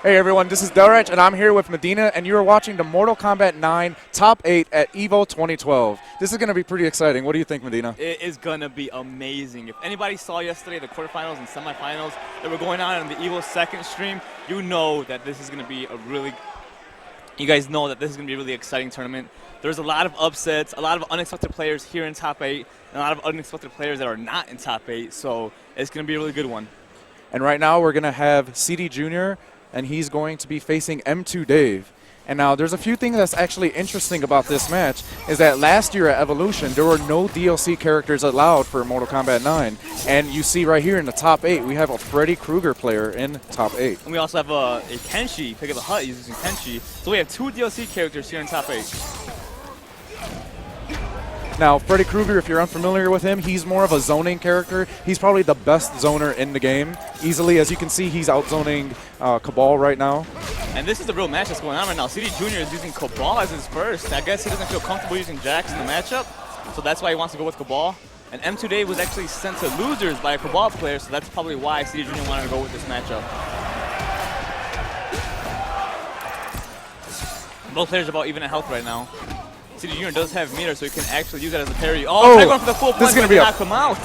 Hey everyone, this is Delrich, and I'm here with Medina, and you are watching the Mortal Kombat 9 Top 8 at EVO 2012. This is going to be pretty exciting. What do you think, Medina? It is going to be amazing. If anybody saw yesterday the quarterfinals and semifinals that were going on the EVO second stream, you know that this is going to be you guys know that this is going to be a really exciting tournament. There's a lot of upsets, a lot of unexpected players here in Top 8, and a lot of unexpected players that are not in Top 8, so it's going to be a really good one. And right now we're going to have CD Jr., and he's going to be facing M2 Dave. And now there's a few things that's actually interesting about this match is that last year at Evolution, there were no DLC characters allowed for Mortal Kombat 9. And you see right here in the top 8, we have a Freddy Krueger player in top 8. And we also have a Kenshi, Pick of the Hut using Kenshi. So we have 2 DLC characters here in top 8. Now, Freddy Krueger, if you're unfamiliar with him, he's more of a zoning character. He's probably the best zoner in the game. Easily, as you can see, he's out-zoning Cabal right now. And this is the real match that's going on right now. CD Jr. is using Cabal as his first. I guess he doesn't feel comfortable using Jax in the matchup, so that's why he wants to go with Cabal. And M2 Dave was actually sent to losers by a Cabal player, so that's probably why CD Jr. wanted to go with this matchup. Both players are about even at health right now. CD Jr. does have meter, so he can actually use that as a parry. Oh, going for the full punch, but knock him out.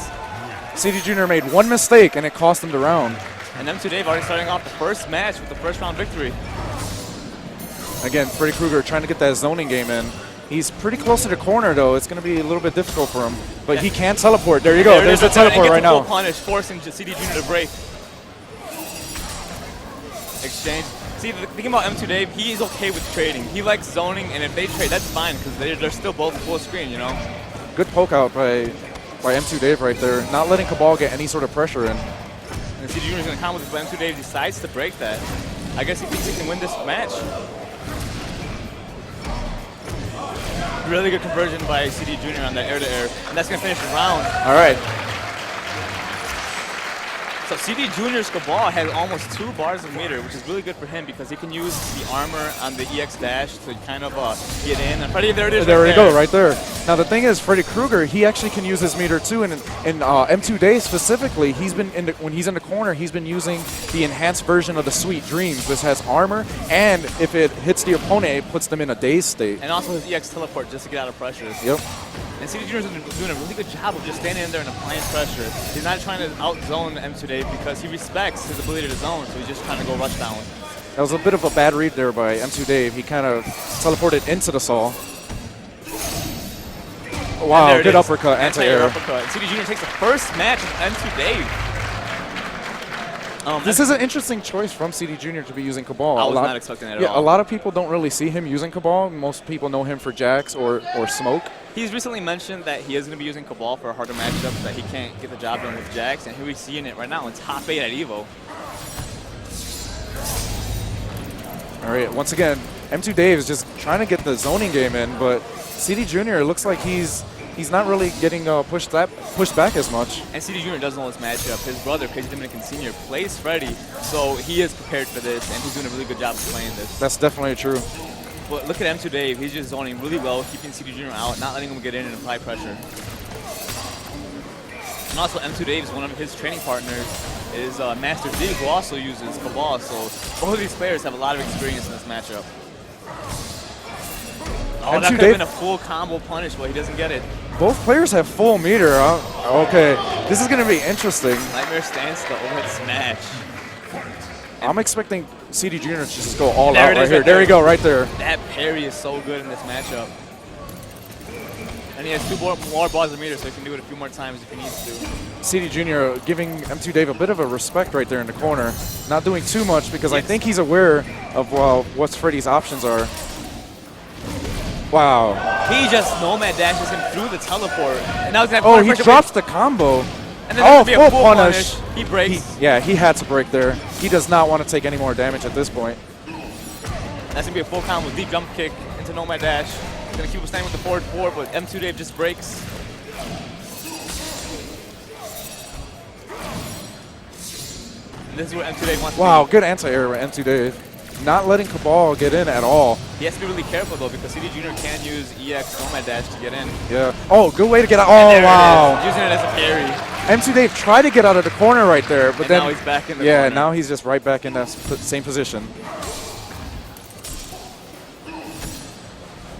CD Jr. made one mistake, and it cost him the round. And M2 Dave already starting off the first match with the first round victory. Again, Freddy Krueger trying to get that zoning game in. He's pretty close to the corner, though. It's going to be a little bit difficult for him. But yeah, he can teleport. There you go. There's the teleport right now. Full punish, forcing CD Jr. to break. Exchange. See, the thing about M2 Dave, he is okay with trading. He likes zoning, and if they trade, that's fine, because they're still both full screen, you know? Good poke out by M2 Dave right there, not letting Cabal get any sort of pressure in. And CD Jr. is going to combo this, but M2 Dave decides to break that. I guess he thinks he can win this match. Really good conversion by CD Jr. on that air-to-air, and that's going to finish the round. All right. So CD Jr.'s Cabal has almost 2 bars of meter, which is really good for him because he can use the armor on the EX dash to kind of get in. And Freddy, there it is. There we go, right there. Now the thing is, Freddy Krueger, he actually can use his meter too. And in M2 Dave specifically, he's been when he's in the corner, he's been using the enhanced version of the Sweet Dreams, which has armor, and if it hits the opponent, it puts them in a dazed state. And also his EX teleport just to get out of pressure. Yep. And CD Jr. is doing a really good job of just standing in there and applying pressure. He's not trying to out-zone M2 Dave because he respects his ability to zone, so he's just trying to go rush down. That was a bit of a bad read there by M2 Dave. He kind of teleported into the Saw. Wow, good uppercut, anti-air. Uppercut. CD Jr. takes the first match with M2 Dave. This is an interesting choice from CD Jr. to be using Cabal. I was not expecting that at all. Yeah, a lot of people don't really see him using Cabal. Most people know him for Jax or Smoke. He's recently mentioned that he is going to be using Cabal for a harder matchup, that he can't get the job done with Jax, and here we're seeing it right now in top 8 at EVO. All right, once again, M2 Dave is just trying to get the zoning game in, but CD Jr. looks like he's not really getting pushed back as much. And CD Jr. does know this matchup. His brother, Crazy Dominican Sr., plays Freddy, so he is prepared for this, and he's doing a really good job of playing this. That's definitely true. But look at M2 Dave. He's just zoning really well, keeping CD Jr. out, not letting him get in and apply pressure. And also, M2 Dave's one of his training partners is Master Z, who also uses Cabal, so both of these players have a lot of experience in this matchup. Oh, that could have been a full combo punish, but he doesn't get it. Both players have full meter. Okay, this is going to be interesting. Nightmare stance, the overhead smash. I'm expecting CD Jr. to just go all out right here. There you go, right there. That parry is so good in this matchup. And he has 2 more bars of meter, so he can do it a few more times if he needs to. CD Jr. giving M2 Dave a bit of a respect right there in the corner. Not doing too much because I think he's aware of what Freddy's options are. Wow. He just nomad dashes him through the teleport. And now he's gonna have he drops the combo. And then be a full punish. He breaks. He had to break there. He does not want to take any more damage at this point. That's going to be a full combo, deep jump kick into nomad dash. Going to keep him standing with the forward 4, but M2 Dave just breaks. And this is where M2 Dave wants to be. Good anti-air by M2 Dave. not letting Cabal get in at all. He has to be really careful, though, because CD Jr. can use EX Nomad Dash to get in. Yeah. Oh, good way to get out. And Oh, wow. using it as a carry. M2 Dave tried to get out of the corner right there, but And then now he's back in the yeah, corner. now he's just right back in that same position.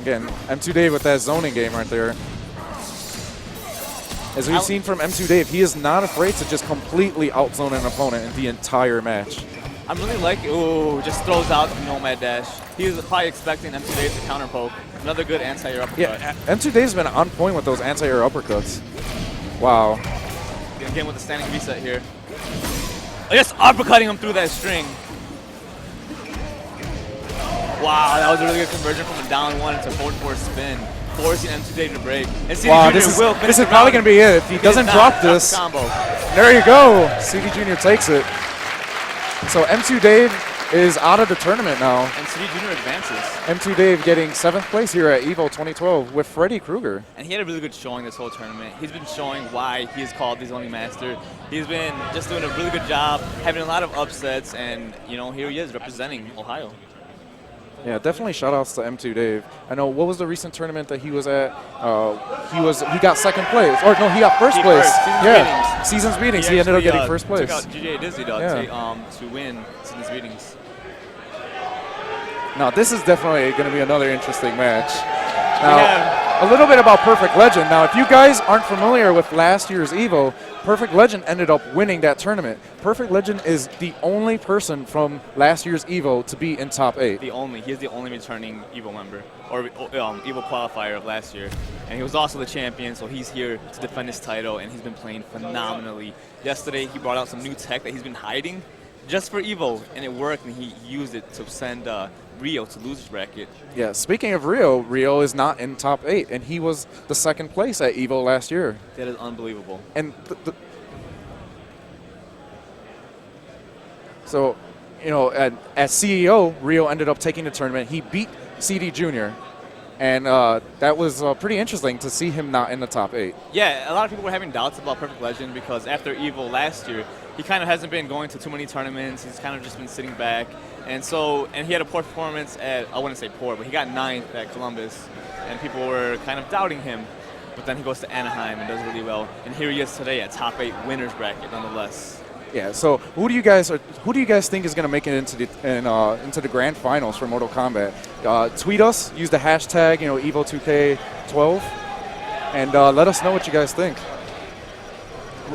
Again, M2 Dave with that zoning game right there. As we've seen from M2 Dave, he is not afraid to just completely outzone an opponent in the entire match. I'm really liking, ooh, just throws out the Nomad Dash. He was probably expecting M2 Dave to counter poke. Another good anti-air uppercut. Yeah, M2 Dave's been on point with those anti-air uppercuts. Wow. Again with the standing reset here. Just uppercutting him through that string. Wow, that was a really good conversion from a down one into forward four spin, forcing M2 Dave to break. And CD Wow, Jr. this is will probably going to be it. If he doesn't drop this, combo. there you go. CD Jr. takes it. So M2 Dave is out of the tournament now. And CD Jr. advances. M2 Dave getting 7th place here at EVO 2012 with Freddy Krueger. And he had a really good showing this whole tournament. He's been showing why he is called the Zoning Master. He's been just doing a really good job, having a lot of upsets, and you know, here he is representing Ohio. Yeah, definitely shout outs to M2 Dave. I know, what was the recent tournament that he was at? He got 2nd place. Or no, he got 1st place. Season's meetings. He ended up getting 1st place. Took out GJ Dizzy to win Season's meetings. Now, this is definitely going to be another interesting match. Now, a little bit about Perfect Legend. Now, if you guys aren't familiar with last year's EVO, Perfect Legend ended up winning that tournament. Perfect Legend is the only person from last year's EVO to be in top 8. He is the only returning EVO member, or EVO qualifier of last year. And he was also the champion, so he's here to defend his title, and he's been playing phenomenally. Yesterday, he brought out some new tech that he's been hiding just for EVO, and it worked, and he used it to send Rio to losers bracket. Yeah, speaking of Rio, Rio is not in top 8, and he was the 2nd place at EVO last year. That is unbelievable. And so, you know, at CEO, Rio ended up taking the tournament. He beat CD Jr., and that was pretty interesting to see him not in the top 8. Yeah, a lot of people were having doubts about Perfect Legend because after EVO last year, he kind of hasn't been going to too many tournaments. He's kind of just been sitting back. And he had a poor performance at, I wouldn't say poor, but he got 9th at Columbus. And people were kind of doubting him. But then he goes to Anaheim and does really well. And here he is today at top 8 winners bracket nonetheless. Yeah, so who do you guys think is going to make it into the grand finals for Mortal Kombat? Tweet us, use the hashtag, EVO2K12, and let us know what you guys think.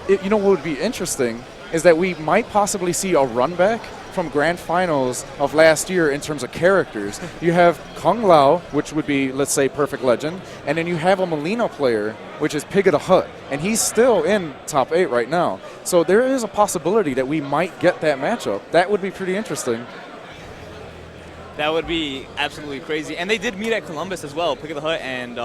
You know what would be interesting is that we might possibly see a run back from grand finals of last year in terms of characters. You have Kung Lao, which would be, let's say, Perfect Legend, and then you have a Molina player, which is Pig of the Hut, and he's still in top 8 right now. So there is a possibility that we might get that matchup. That would be pretty interesting. That would be absolutely crazy. And they did meet at Columbus as well, Pig of the Hut and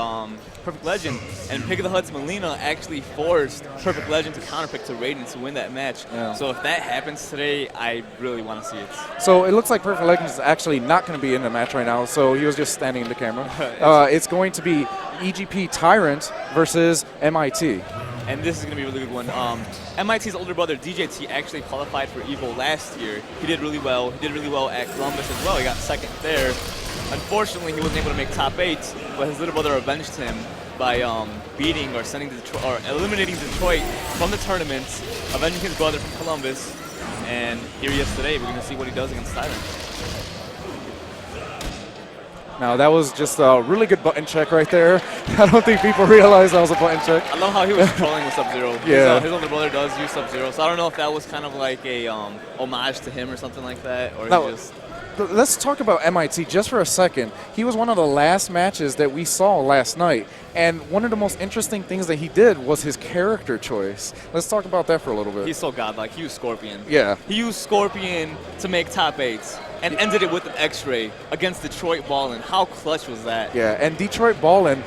Perfect Legend. And Pig of the Hut's Molina actually forced Perfect Legend to counterpick to Raiden to win that match. Yeah. So if that happens today, I really want to see it. So it looks like Perfect Legend is actually not going to be in the match right now, so he was just standing in the camera. It's going to be EGP Tyrant versus MIT. And this is going to be a really good one. MIT's older brother, DJT, actually qualified for EVO last year. He did really well. He did really well at Columbus as well. He got 2nd there. Unfortunately, he wasn't able to make top 8, but his little brother avenged him by beating or eliminating Detroit from the tournament, avenging his brother from Columbus. And here he is today. We're going to see what he does against Tyrant. Now, that was just a really good button check right there. I don't think people realize that was a button check. I love how he was trolling with Sub-Zero. Yeah. His older brother does use Sub-Zero, so I don't know if that was kind of like a homage to him or something like that, or No. he just... Let's talk about MIT just for a second. He was one of the last matches that we saw last night, and one of the most interesting things that he did was his character choice. Let's talk about that for a little bit. He's so godlike. He used Scorpion. Yeah. He used Scorpion to make top 8s and ended it with an X-Ray against Detroit Ballin. How clutch was that? Yeah, and Detroit Ballin,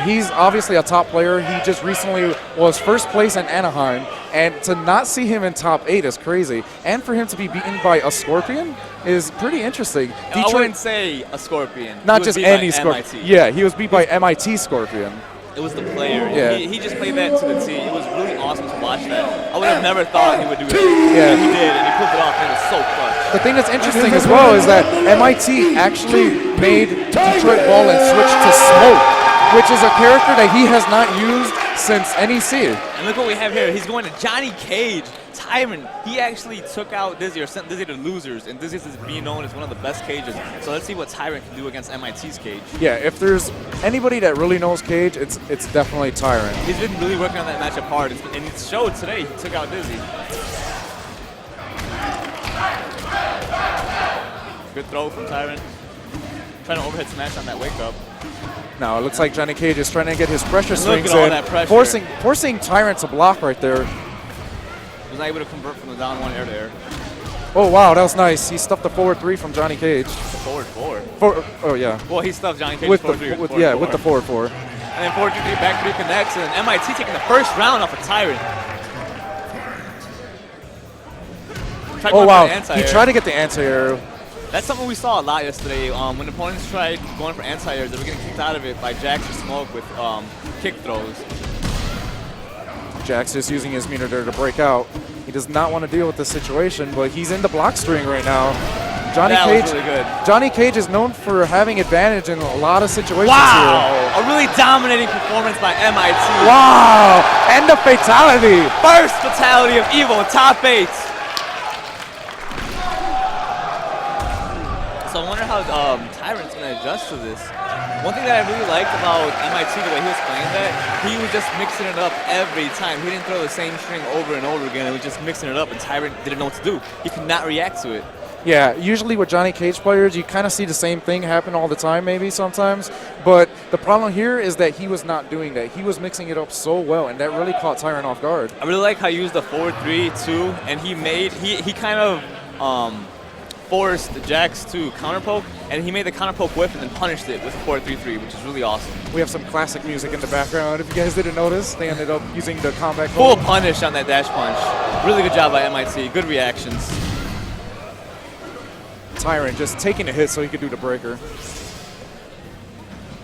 he's obviously a top player. He just recently was 1st place in Anaheim, and to not see him in top 8 is crazy. And for him to be beaten by a Scorpion is pretty interesting. I wouldn't say a Scorpion. Not just any Scorpion. Yeah, he was beat by MIT Scorpion. It was the player. Yeah. He just played that to the T. It was really awesome to watch. watch that. I would have never thought he would do that. Yeah. He did, and he pulled it off, and it was so clutch. The thing that's interesting as well is that MIT actually made Detroit Ballin switch to Smoke, which is a character that he has not used since NEC. And look what we have here. He's going to Johnny Cage. Tyrant, he actually took out Dizzy or sent Dizzy to losers, and Dizzy is being known as one of the best cages. So let's see what Tyrant can do against MIT's cage. Yeah, if there's anybody that really knows Cage, it's definitely Tyrant. He's been really working on that matchup hard, and it showed today. He took out Dizzy. Good throw from Tyrant. Trying to overhead smash on that wake up. Now it looks like Johnny Cage is trying to get his pressure Look swings at all in, that pressure. forcing Tyrant to block right there. He was not able to convert from the down one air to air. Oh wow, that was nice. He stuffed the forward 3 from Johnny Cage. Forward 4. Oh yeah. Well, he stuffed Johnny Cage With forward the 3. with the forward 4. And then forward 3 back 3 connects, and MIT taking the first round off of Tyrant. Oh wow, he tried to get the anti-air. That's something we saw a lot yesterday. When opponents tried going for anti-airs, they were getting kicked out of it by Jax or Smoke with kick throws. Jax just using his meter there to break out. He does not want to deal with this situation, but he's in the block string right now. Johnny Cage, was really good. Johnny Cage is known for having advantage in a lot of situations Wow! here. A really dominating performance by MIT. Wow! And the fatality! First fatality of EVO, top 8. So I wonder how Tyrant's going to adjust to this. One thing that I really liked about MIT, the way he was playing that, he was just mixing it up every time. He didn't throw the same string over and over again. It was just mixing it up, and Tyrant didn't know what to do. He could not react to it. Yeah, usually with Johnny Cage players, you kind of see the same thing happen all the time, maybe sometimes. But the problem here is that he was not doing that. He was mixing it up so well, and that really caught Tyrant off guard. I really like how he used the forward 3-2, and he kind of forced Jax to counter poke, and he made the counter poke whip and then punished it with a forward 3-3, which is really awesome. We have some classic music in the background. If you guys didn't notice, they ended up using the combat Full code. punish on that dash punch. Really good job by MIT. Good reactions. Tyrant just taking a hit so he could do the breaker.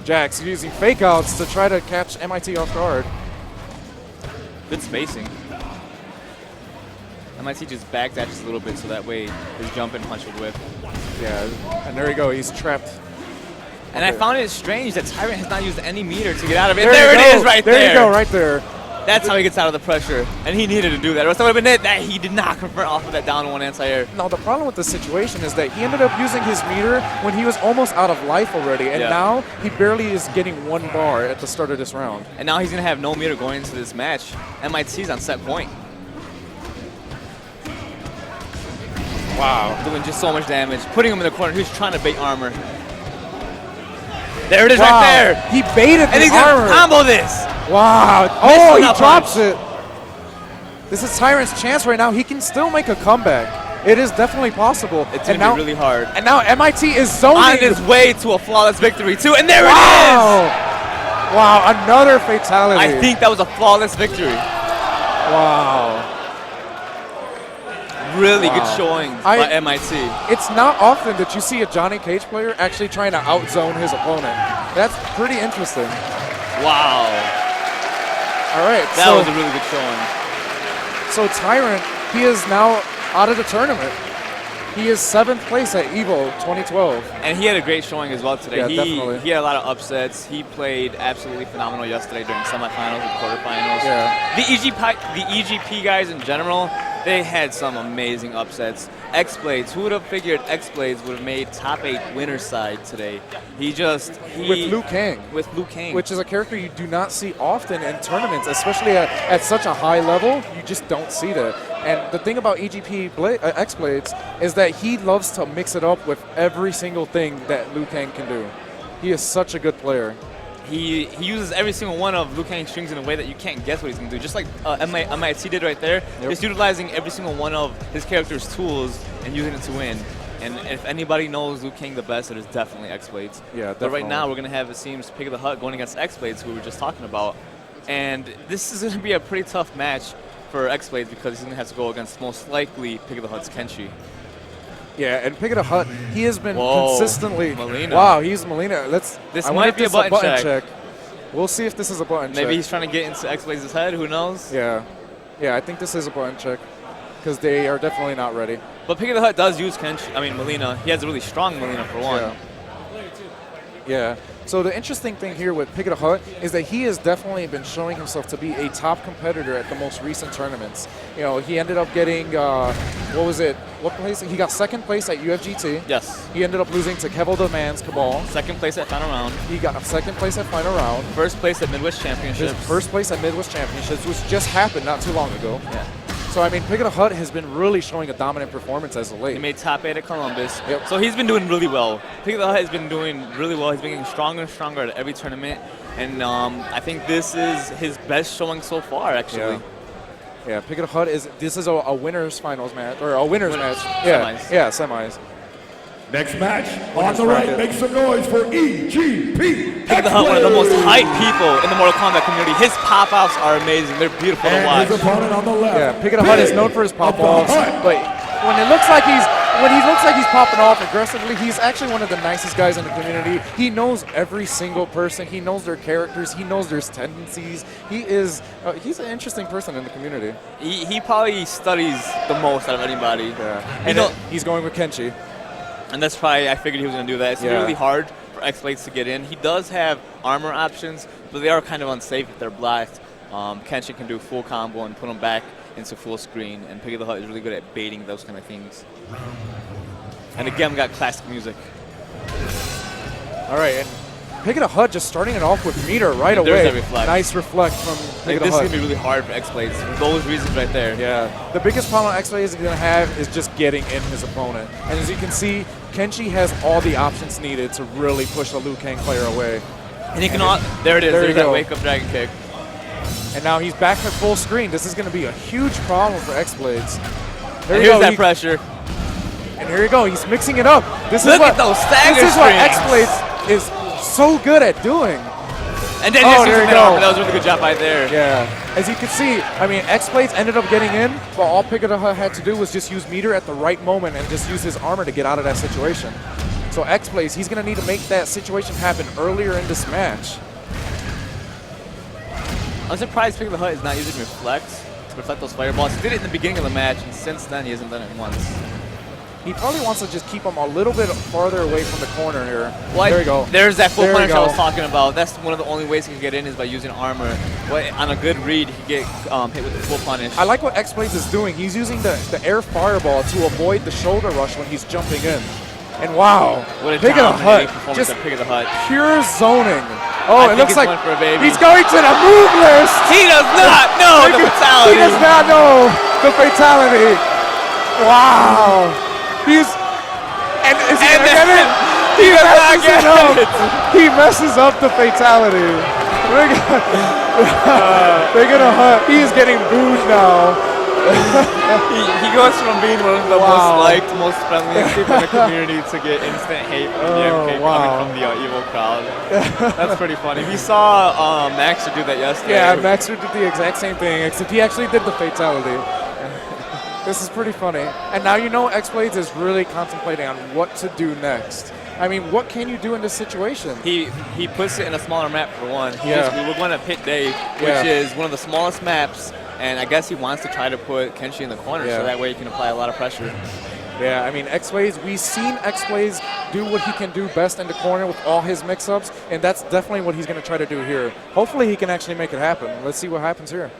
Jax using fake outs to try to catch MIT off guard. Good spacing. MIT just backdashes a little bit so that way his jump and punch would whip. Yeah, and there you go. He's trapped. And I found it strange that Tyrant has not used any meter to get out of it. There it is right there. There you go, right there. That's how he gets out of the pressure. And he needed to do that. Or else that would have been it. That he did not convert off of that down one anti-air. Now, the problem with this situation is that he ended up using his meter when he was almost out of life already. And now he barely is getting 1 bar at the start of this round. And now he's going to have no meter going into this match. MIT's on set point. Wow. Doing just so much damage. Putting him in the corner. He was trying to bait armor. There it is right there. He baited and the he's armor. Gonna combo this. Wow. Oh, he drops it. This is Tyrant's chance right now. He can still make a comeback. It is definitely possible. It's going to be really hard. And now MIT is zoning. On his way to a flawless victory, too. And there it is. Wow, another fatality. I think that was a flawless victory. Wow. Really good showing by MIT. It's not often that you see a Johnny Cage player actually trying to outzone his opponent. That's pretty interesting. Wow. All right. That was a really good showing. So Tyrant, he is now out of the tournament. He is 7th place at EVO 2012. And he had a great showing as well today. Yeah, definitely. He had a lot of upsets. He played absolutely phenomenal yesterday during semifinals and quarterfinals. Yeah. The EGP guys in general, they had some amazing upsets. X-Blades, who would have figured X-Blades would have made top 8 winner's side today? With Liu Kang. With Liu Kang. Which is a character you do not see often in tournaments, especially at such a high level. You just don't see that. And the thing about EGP X-Blades is that he loves to mix it up with every single thing that Liu Kang can do. He is such a good player. He uses every single one of Liu Kang's strings in a way that you can't guess what he's going to do. Just like MIT did right there. Yep. Just utilizing every single one of his character's tools and using it to win. And if anybody knows Liu Kang the best, it is definitely X-Blades. Yeah, definitely. But right now, we're going to have, it seems, Pig of the Hut going against X-Blades, who we were just talking about. And this is going to be a pretty tough match for X-Blades because he's going to have to go against, most likely, Pig of the Hut's Kenshi. Yeah, and Pig of the Hut, he has been consistently. Melina. Wow, he's Melina. This might be a button check. We'll see if this is a button check. Maybe he's trying to get into X-Blades' head. Who knows? Yeah. Yeah, I think this is a button check because they are definitely not ready. But Pick of the Hut does use Molina. He has a really strong Molina for one. Yeah. Yeah. So the interesting thing here with Pick of the Hut is that he has definitely been showing himself to be a top competitor at the most recent tournaments. You know, he ended up getting, what place? He got second place at UFGT. Yes. He ended up losing to Kevo the Man's Cabal. Second place at final round. He got second place at final round. First place at Midwest Championships. His first place at Midwest Championships, which just happened not too long ago. Yeah. So, I mean, Pick of the Hut has been really showing a dominant performance as of late. He made top 8 at Columbus. Yep. So he's been doing really well. Pick of the Hut has been doing really well. He's been getting stronger and stronger at every tournament. And I think this is his best showing so far, actually. Yeah, Pick of the Hut this is a winners finals match, or a winners match. Yeah, semis. Yeah, semis. Next match, on the right, make some noise for EGP. Pick of the Hut, one of the most hyped people in the Mortal Kombat community. His pop-offs are amazing. They're beautiful to watch. His opponent on the left. Yeah, Pick of the Hut is known for his pop-offs, but when he looks like he's popping off aggressively, he's actually one of the nicest guys in the community. He knows every single person. He knows their characters. He knows their tendencies. He's an interesting person in the community. He probably studies the most out of anybody. Yeah, and he's going with Kenshi. And that's probably, I figured he was going to do that. It's Yeah. really hard for X-Blades to get in. He does have armor options, but they are kind of unsafe if they're blocked. Kenshin can do full combo and put them back into full screen, and Pick of the Hut is really good at baiting those kind of things. And again, we got classic music. All right, and Pick of the Hut just starting it off with meter right away. There's that reflect. Nice reflect from Pick of the This is Hut. going to be really hard for X-Blades for those reasons right there. Yeah, the biggest problem X-Blades is going to have is just getting in his opponent. And as you can see, Kenshi has all the options needed to really push the Liu Kang player away. And he cannot. There it is. There's that wake-up dragon kick. And now he's back at full screen. This is going to be a huge problem for X-Blades. Here's that pressure. And here you go. He's mixing it up. Look at those stagger This is what strings. X-Blades is so good at doing. And then there you go. That was a really good job right there. Yeah. As you can see, I mean, X-Blades ended up getting in, but all Pick of the Hut had to do was just use meter at the right moment and just use his armor to get out of that situation. So X-Blades, he's going to need to make that situation happen earlier in this match. I'm surprised Pick of the Hut is not using reflect to reflect those fireballs. He did it in the beginning of the match, and since then he hasn't done it once. He probably wants to just keep him a little bit farther away from the corner here. Well, there you go. There's that full There you punish I go. was talking about. That's one of the only ways he can get in is by using armor. But on a good read, he can get hit with the full punish. I like what X-Blades is doing. He's using the air fireball to avoid the shoulder rush when he's jumping in. And wow, What a Pick of the dominating Hut, performance just at Pick of the Hut. pure zoning. Oh, I it think looks he's like going for a baby. he's going to the move list. He does not know the fatality. He does not know the fatality. Wow. Is he And gonna get then it? he does not messes get it up. it. He messes up the fatality. Pick of the Hut, he is getting booed now. He goes from being one of the most liked, most friendliest people in the community to get instant hate from the MK coming from the EVO crowd. That's pretty funny. We saw Maxer do that yesterday. Yeah, Maxer did the exact same thing, except he actually did the fatality. This is pretty funny. And now you know X-Blades is really contemplating on what to do next. I mean, what can you do in this situation? He puts it in a smaller map for one. We were going to Pit Day, which Yeah. is one of the smallest maps, and I guess he wants to try to put Kenshi in the corner so that way he can apply a lot of pressure. Yeah, I mean, X-Blades, we've seen X-Blades do what he can do best in the corner with all his mix-ups, and that's definitely what he's going to try to do here. Hopefully he can actually make it happen. Let's see what happens here.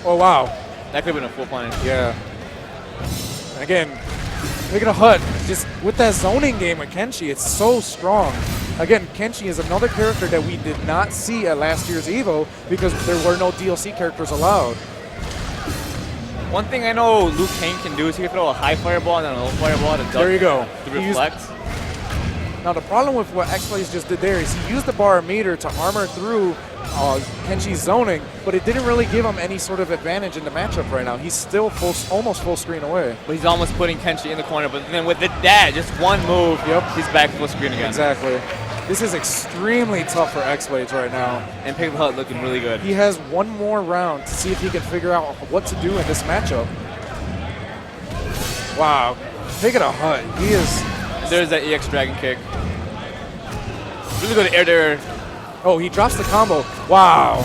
Oh, wow. That could have been a full punish. Yeah. Again, Pick of the Hut, just with that zoning game with Kenshi, it's so strong. Again, Kenshi is another character that we did not see at last year's EVO because there were no DLC characters allowed. One thing I know Liu Kang can do is he can throw a high fireball and then a low fireball to duck. There you go. To reflect. Now, the problem with what X-Blades just did there is he used the bar meter to armor through Kenshi's zoning, but it didn't really give him any sort of advantage in the matchup right now. He's still almost full screen away. But he's almost putting Kenshi in the corner. But then with that, just one move, he's back full screen again. Exactly. This is extremely tough for X-Blades right now. And Pick of the Hut looking really good. He has one more round to see if he can figure out what to do in this matchup. Wow. Pick of the Hut. He is... There's that EX Dragon kick. Really good air there. Oh, he drops the combo. Wow.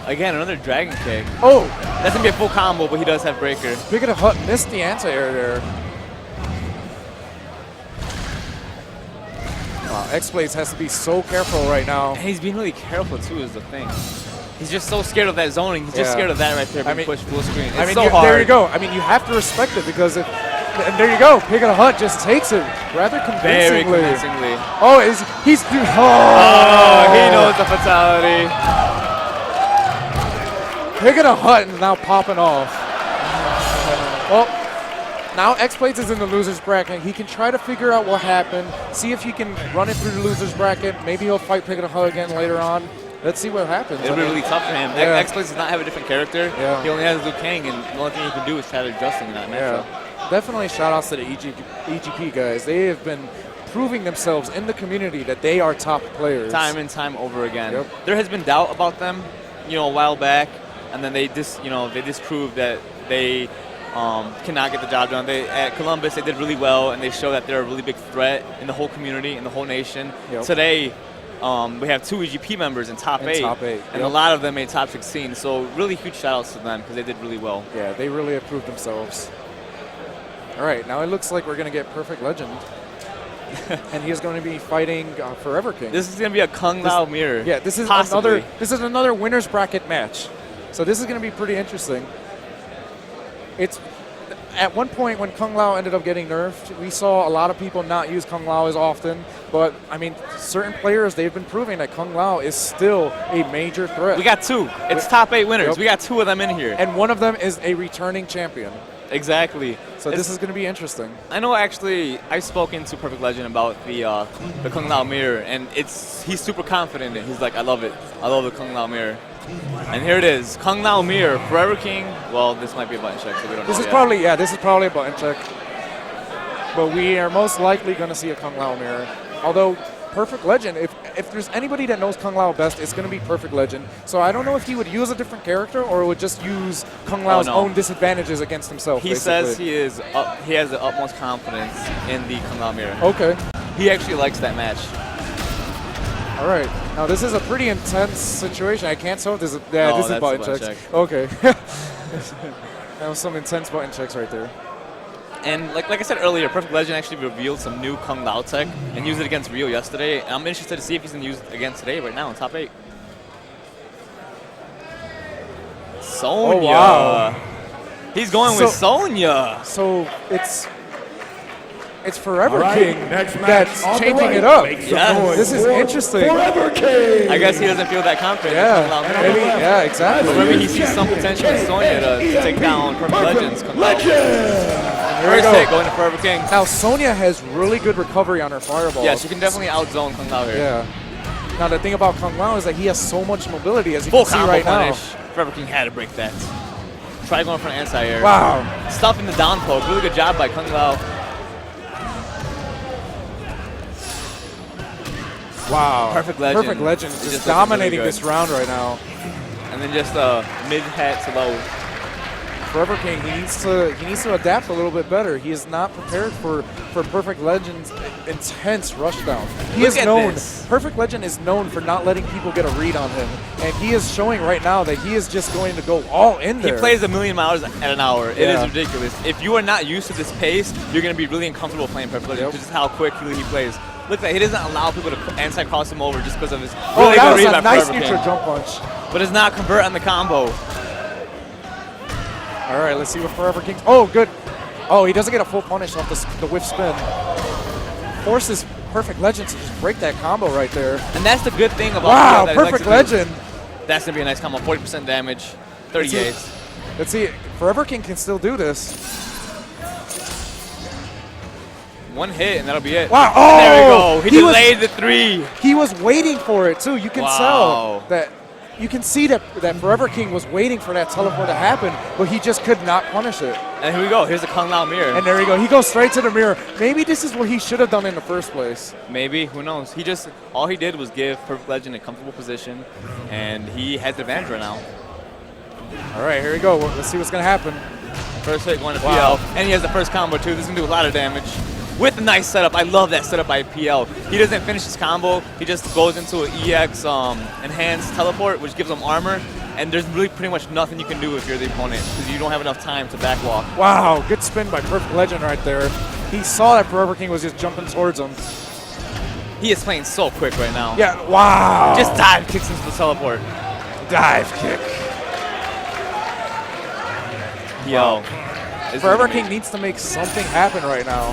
Again, another dragon kick. Oh, That's going to be a full combo, but he does have breaker. Big of the Hut missed the anti-air there. Wow, X-Blades has to be so careful right now. And he's being really careful, too, is the thing. He's just so scared of that zoning. He's just scared of that right there being pushed full screen. It's so hard. There you go. I mean, you have to respect it because if, and there you go. Pig of the Hut just takes it rather convincingly. Very convincingly. Oh, he's Oh, he knows the fatality. Pig of the Hut is now popping off. Well, now X-Blades is in the loser's bracket. He can try to figure out what happened, see if he can run it through the loser's bracket. Maybe he'll fight Pig of the Hut again later on. Let's see what happens. It'll be really tough for him. Yeah. X-Blades does not have a different character. Yeah. He only has Liu Kang, and the only thing he can do is try to adjust in that matchup. Yeah. Definitely shout outs to the EGP guys. They have been proving themselves in the community that they are top players. Time and time over again. Yep. There has been doubt about them, a while back, and then they disproved that they cannot get the job done. At Columbus, they did really well, and they show that they're a really big threat in the whole community, in the whole nation. Yep. Today, we have 2 EGP members in top 8, and a lot of them made top 16. So really huge shout-outs to them because they did really well. Yeah, they really have proved themselves. All right, now it looks like we're going to get Perfect Legend. And he is going to be fighting Forever King. This is going to be a Kung Lao mirror. Yeah, this is another winner's bracket match. So this is going to be pretty interesting. It's at one point when Kung Lao ended up getting nerfed, we saw a lot of people not use Kung Lao as often. But, I mean, certain players, they've been proving that Kung Lao is still a major threat. We got 2. It's top 8 winners. Yep. We got 2 of them in here. And one of them is a returning champion. Exactly. So this is going to be interesting. I know, actually, I've spoken to Perfect Legend about the Kung Lao mirror, and he's super confident in it. He's like, I love it. I love the Kung Lao mirror. And here it is, Kung Lao mirror, Forever King. Well, this might be a button check, so we don't know This is yet. probably a button check. But we are most likely going to see a Kung Lao mirror. Although Perfect Legend, if there's anybody that knows Kung Lao best, it's going to be Perfect Legend. So I don't know if he would use a different character or would just use Kung Lao's own disadvantages against himself. He says he has the utmost confidence in the Kung Lao mirror. Okay. He actually likes that match. All right. Now this is a pretty intense situation. I can't tell if this is this is button checks. check. Okay. That was some intense button checks right there. And like I said earlier, Perfect Legend actually revealed some new Kung Lao tech and used it against Rio yesterday. And I'm interested to see if he's going to use it again today, right now in top 8. Sonya. Oh, wow. He's going with Sonya. So it's Forever All right, King next match that's on the changing right. it up. Make some Yes. noise This is for interesting. Forever King. I guess he doesn't feel that confident. Yeah, in Kung Lao maybe, mirror. yeah, exactly. But maybe he sees some potential in Sonya to take down Perfect Legend's Kung Lao. Legend. Here we First go. hit going to Forever King. Now Sonya has really good recovery on her fireballs. Yeah, she can definitely outzone Kung Lao here. Yeah. Now the thing about Kung Lao is that he has so much mobility, as you Full can see combo right punish. now. Forever King had to break that. Try going for an anti-air. Wow. Stuffing the down poke. Really good job by Kung Lao. Wow. Perfect Legend. Perfect Legend is Just just looking dominating really this round right now. And then just mid-hat to low. Forever King, he needs to adapt a little bit better. He is not prepared for Perfect Legend's intense rushdown. Perfect Legend is known for not letting people get a read on him, and he is showing right now that he is just going to go all in there. He plays 1,000,000 miles at an hour. It is ridiculous. If you are not used to this pace, you're going to be really uncomfortable playing Perfect Legend because just how quickly he plays. Look, he doesn't allow people to anti-cross him over just because of his really that good was read a by nice Forever neutral King. jump punch. But does not convert on the combo. All right, let's see what Forever King. Oh, good. Oh, he doesn't get a full punish off the whiff spin. Forces Perfect Legend to just break that combo right there. And that's the good thing about Wow, that he likes Perfect to do. Legend. That's going to be a nice combo. 40% damage, 38. Let's see. Forever King can still do this. One hit, and that'll be it. Wow. Oh, there we go. He delayed the 3. He was waiting for it, too. You can Wow. tell that. You can see that Forever King was waiting for that teleport to happen, but he just could not punish it. And here we go. Here's the Kung Lao mirror. And there you go. He goes straight to the mirror. Maybe this is what he should have done in the first place. Maybe. Who knows? All he did was give Perfect Legend a comfortable position, and he has the advantage right now. All right, here we go. Let's see what's going to happen. First hit going to Wow. PL, and he has the first combo, too. This is going to do a lot of damage. with a nice setup. I love that setup by PL. He doesn't finish his combo. He just goes into an EX enhanced teleport, which gives him armor. And there's really pretty much nothing you can do if you're the opponent because you don't have enough time to backwalk. Wow, good spin by Perfect Legend right there. He saw that Forever King was just jumping towards him. He is playing so quick right now. Yeah, wow. Just dive kicks into the teleport. Dive kick. Yo. Forever King needs to make something happen right now.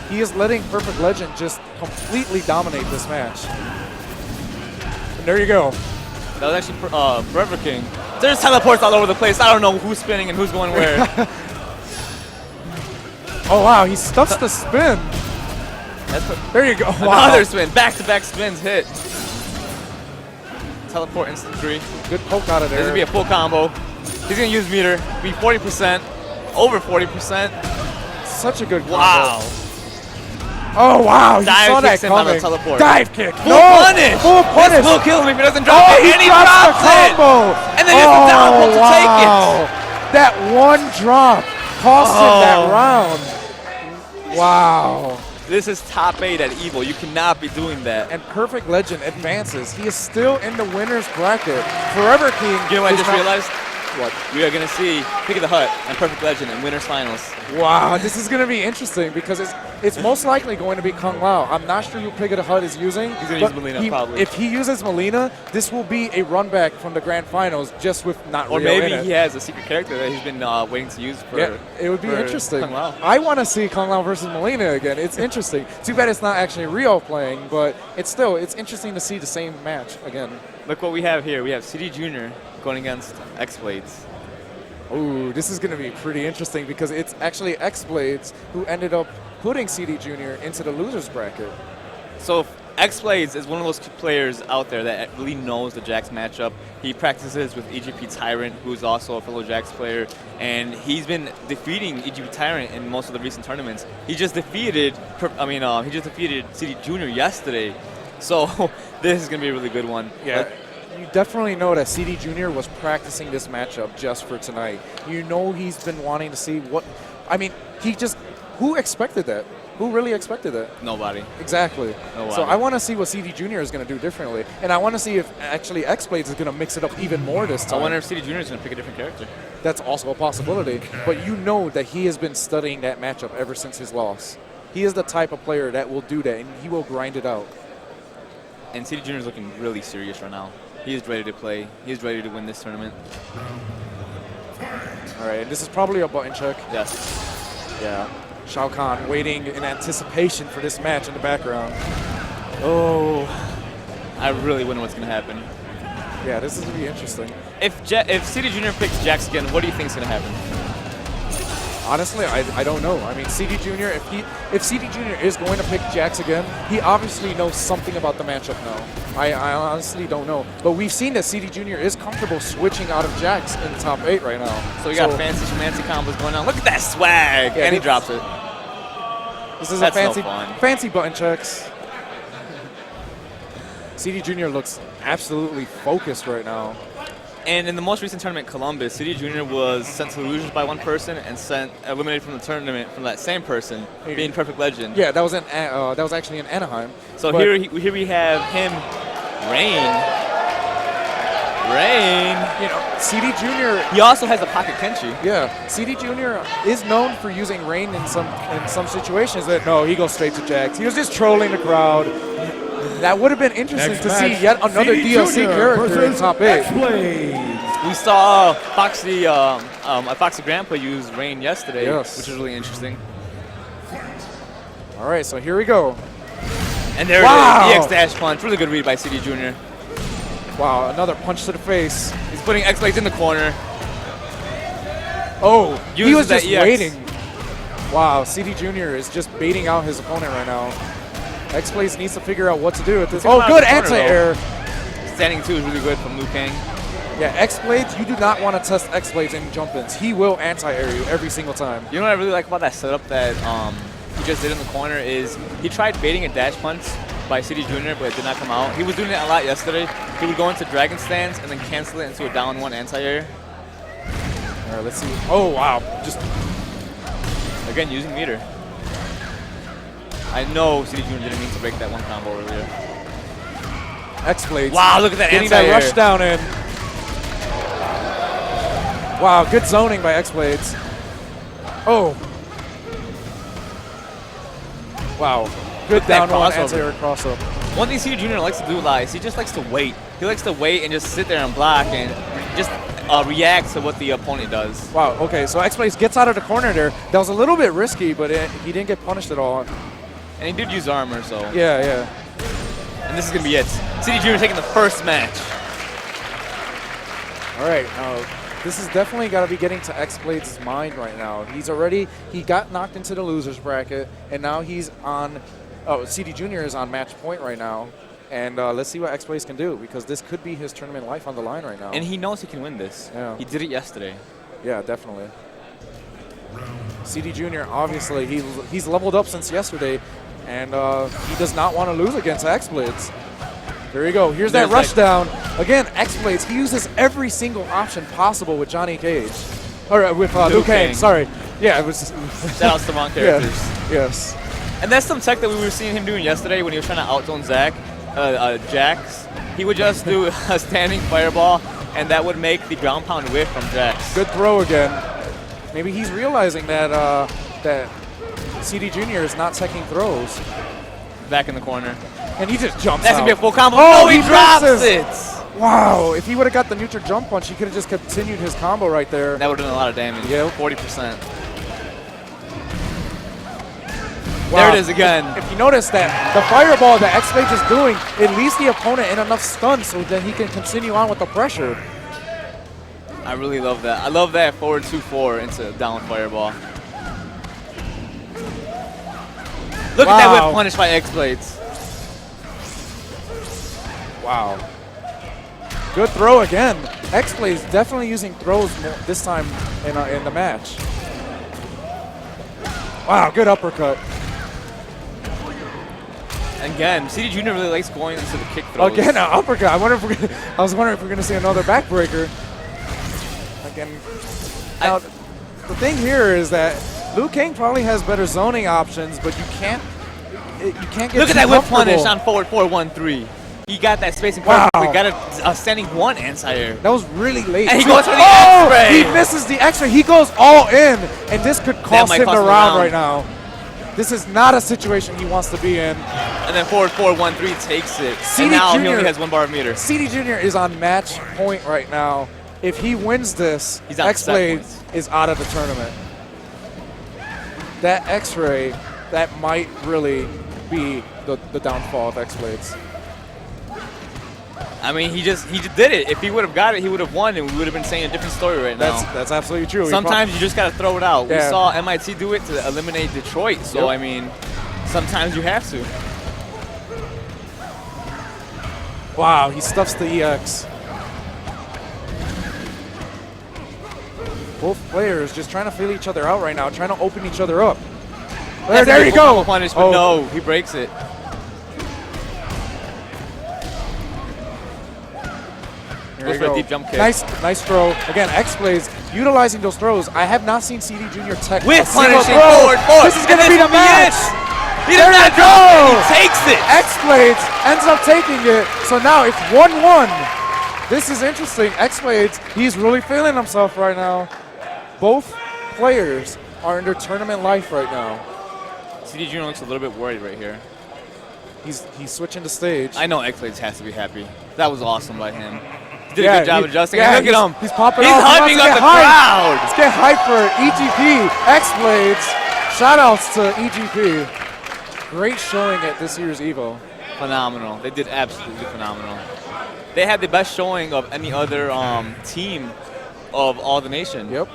He is letting Perfect Legend just completely dominate this match. And there you go. That was actually Forever King. There's teleports all over the place. I don't know who's spinning and who's going where. Oh, wow. He stuffs the spin. There you go. Wow. Another spin. Back-to-back spins hit. Teleport instant 3. Good poke out of there. This would be a full combo. He's going to use meter. Be 40%. Over 40%. Such a good combo. Wow. Oh, wow. You Dive saw that kicks him on the coming. teleport. Dive kick. Full punish. Full punish. This will kill him if he doesn't drop it. He And he drops drops the it. combo. And then uses down tilt to take it. That one drop cost him that round. Wow. This is top 8 at EVO. You cannot be doing that. And Perfect Legend advances. He is still in the winner's bracket. Forever King. You know what I is just not- realized? What? We are going to see Pick of the Hut and Perfect Legend in winners finals. Wow, this is going to be interesting because it's most likely going to be Kung Lao. I'm not sure who Pig of the Hut is using. He's going to use Melina, probably. If he uses Melina, this will be a run back from the grand finals just with not Or Rio in maybe it. he has a secret character that he's been waiting to use for. Yeah, it would be for interesting. Kung Lao. I want to see Kung Lao versus Melina again. It's interesting. Too bad it's not actually Rio playing, but it's interesting to see the same match again. Look what we have here. We have CD Jr. going against X-Blades. Ooh, this is going to be pretty interesting because it's actually X-Blades who ended up putting CD Jr. into the loser's bracket. So X-Blades is one of those players out there that really knows the Jax matchup. He practices with EGP Tyrant, who's also a fellow Jax player, and he's been defeating EGP Tyrant in most of the recent tournaments. He just defeated CD Jr. yesterday. So this is going to be a really good one. Yeah. You definitely know that CD Jr. was practicing this matchup just for tonight. You know he's been wanting to see what... I mean, who expected that? Who really expected that? Nobody. Exactly. Nobody. So I want to see what CD Jr. is going to do differently. And I want to see if actually X-Blades is going to mix it up even more this time. I wonder if CD Jr. is going to pick a different character. That's also a possibility. But you know that he has been studying that matchup ever since his loss. He is the type of player that will do that, and he will grind it out. And CD Jr. is looking really serious right now. He is ready to play. He is ready to win this tournament. All right, this is probably a button check. Yes. Yeah. Shao Kahn waiting in anticipation for this match in the background. Oh. I really wonder what's going to happen. Yeah, this is going to be interesting. If CD Jr. picks Jax again, what do you think is going to happen? Honestly, I don't know. I mean, CD Jr., if CD Jr. is going to pick Jax again, he obviously knows something about the matchup now. I honestly don't know. But we've seen that CD Jr. is comfortable switching out of Jax in the top 8 right now. So we got fancy schmancy combos going on. Look at that swag! Yeah, and he drops it. This is That's a no fun. fancy button checks. CD Jr. looks absolutely focused right now. And in the most recent tournament, Columbus, CD Jr. was sent to the losers by one person and eliminated from the tournament from that same person, being Perfect Legend. Yeah, that was actually in Anaheim. So here we have him, Rain. You know, CD Jr. He also has a pocket Kenshi. Yeah, CD Jr. is known for using Rain in some situations. That no, he goes straight to Jax. He was just trolling the crowd. That would have been interesting to see yet another DLC character in top 8. We saw Foxy Grandpa use Rain yesterday, which is really interesting. All right, so here we go. And there it is, EX dash punch. Really good read by CD Jr. Wow, another punch to the face. He's putting X-Blades in the corner. Oh, he was just EX. waiting. Wow, CD Jr. is just baiting out his opponent right now. X-Blades needs to figure out what to do with this. Oh, good anti-air. Standing 2 is really good from Liu Kang. Yeah, X-Blades, you do not want to test X-Blades in jump-ins. He will anti-air you every single time. You know what I really like about that setup that he just did in the corner is he tried baiting a dash punch by CD Jr., but it did not come out. He was doing it a lot yesterday. He would go into Dragon Stance and then cancel it into a down 1 anti-air. All right, let's see. Oh, wow. Just again, using meter. I know CD Junior didn't mean to break that one combo earlier. X-Blades. Wow, look at that getting that anti-air. rush down in. Wow, good zoning by X-Blades. Oh. Wow. Good Look at that down one crossover. anti-air crossover. One thing CD Junior likes to do, is he just likes to wait. He likes to wait and just sit there and block and just react to what the opponent does. Wow, okay, so X-Blades gets out of the corner there. That was a little bit risky, but he didn't get punished at all. And he did use armor, so. Yeah. And this is going to be it. CD Junior taking the first match. All right, now this is definitely got to be getting to X-Blades' mind right now. He got knocked into the loser's bracket, and now he's on, CD Junior is on match point right now. And let's see what X-Blades can do, because this could be his tournament life on the line right now. And he knows he can win this. Yeah. He did it yesterday. Yeah, definitely. CD Junior, obviously, he's leveled up since yesterday, and he does not want to lose against X-Blades. There you go. Here's that rush down. Again, X-Blades, he uses every single option possible with Johnny Cage. Or with Liu Kang, sorry. Yeah, it was... Shout outs to wrong characters. Yes. And that's some tech that we were seeing him doing yesterday when he was trying to outzone Jax. He would just do a standing fireball, and that would make the ground pound whiff from Jax. Good throw again. Maybe he's realizing that that CD Junior is not taking throws. Back in the corner. And he just jumps That's out. going to be a full combo. Oh, no, he drops misses. it! Wow, if he would have got the neutral jump punch, he could have just continued his combo right there. That would have done a lot of damage. Yep. 40%. Wow. There it is again. If you notice that the fireball that X-Blades is doing, it leaves the opponent in enough stun so that he can continue on with the pressure. I really love that. I love that forward 2-4 into down fireball. Look at that whip punish by X-Blades. Wow. Good throw again. X-Blades definitely using throws this time in the match. Wow, good uppercut. Again, CD Junior really likes going into the kick throws. Again, an uppercut. I was wondering if we're going to see another backbreaker. Again. Now, the thing here is that Liu Kang probably has better zoning options, but you can't get Look at too that whip comfortable. punish on forward 4-1-3. He got that spacing Wow. perfectly. Got a standing one anti-air. That was really late. And he goes for the Oh! X-ray. He misses the X-ray. He goes all in, and this could cost might him cost the him round the right now. This is not a situation he wants to be in. And then forward 4-1-3 takes it. CD And now he Junior only has one bar of meter. CD Junior is on match point right now. If he wins this, He's on set X-Blades is out of the tournament. That X-ray, that might really be the downfall of X-Blades. I mean, he just did it. If he would have got it, he would have won, and we would have been saying a different story right now. That's absolutely true. Sometimes you just got to throw it out. Yeah. We saw MIT do it to eliminate Detroit, so Yep. I mean, sometimes you have to. Wow, he stuffs the EX. Both players just trying to feel each other out right now, trying to open each other up. There you go. Punish, but no, he breaks it. There Goes you for a go. deep jump kick. Nice throw. Again, X-Blades utilizing those throws. I have not seen CD Junior tech With a single punishing throw. forward. This is going to be the match. He There does not you drop go. it. He takes it. X-Blades ends up taking it. So now it's 1-1. This is interesting. X-Blades, he's really feeling himself right now. Both players are in their tournament life right now. CD Junior looks a little bit worried right here. He's switching the stage. I know X-Blades has to be happy. That was awesome by him. He did Yeah, a good job adjusting. yeah, And look at him. He's popping He's off. hyping up the crowd. Let's get hype for EGP. X-Blades. Shout outs to EGP. Great showing at this year's EVO. Phenomenal. They did absolutely phenomenal. They had the best showing of any other team of all the nation. Yep.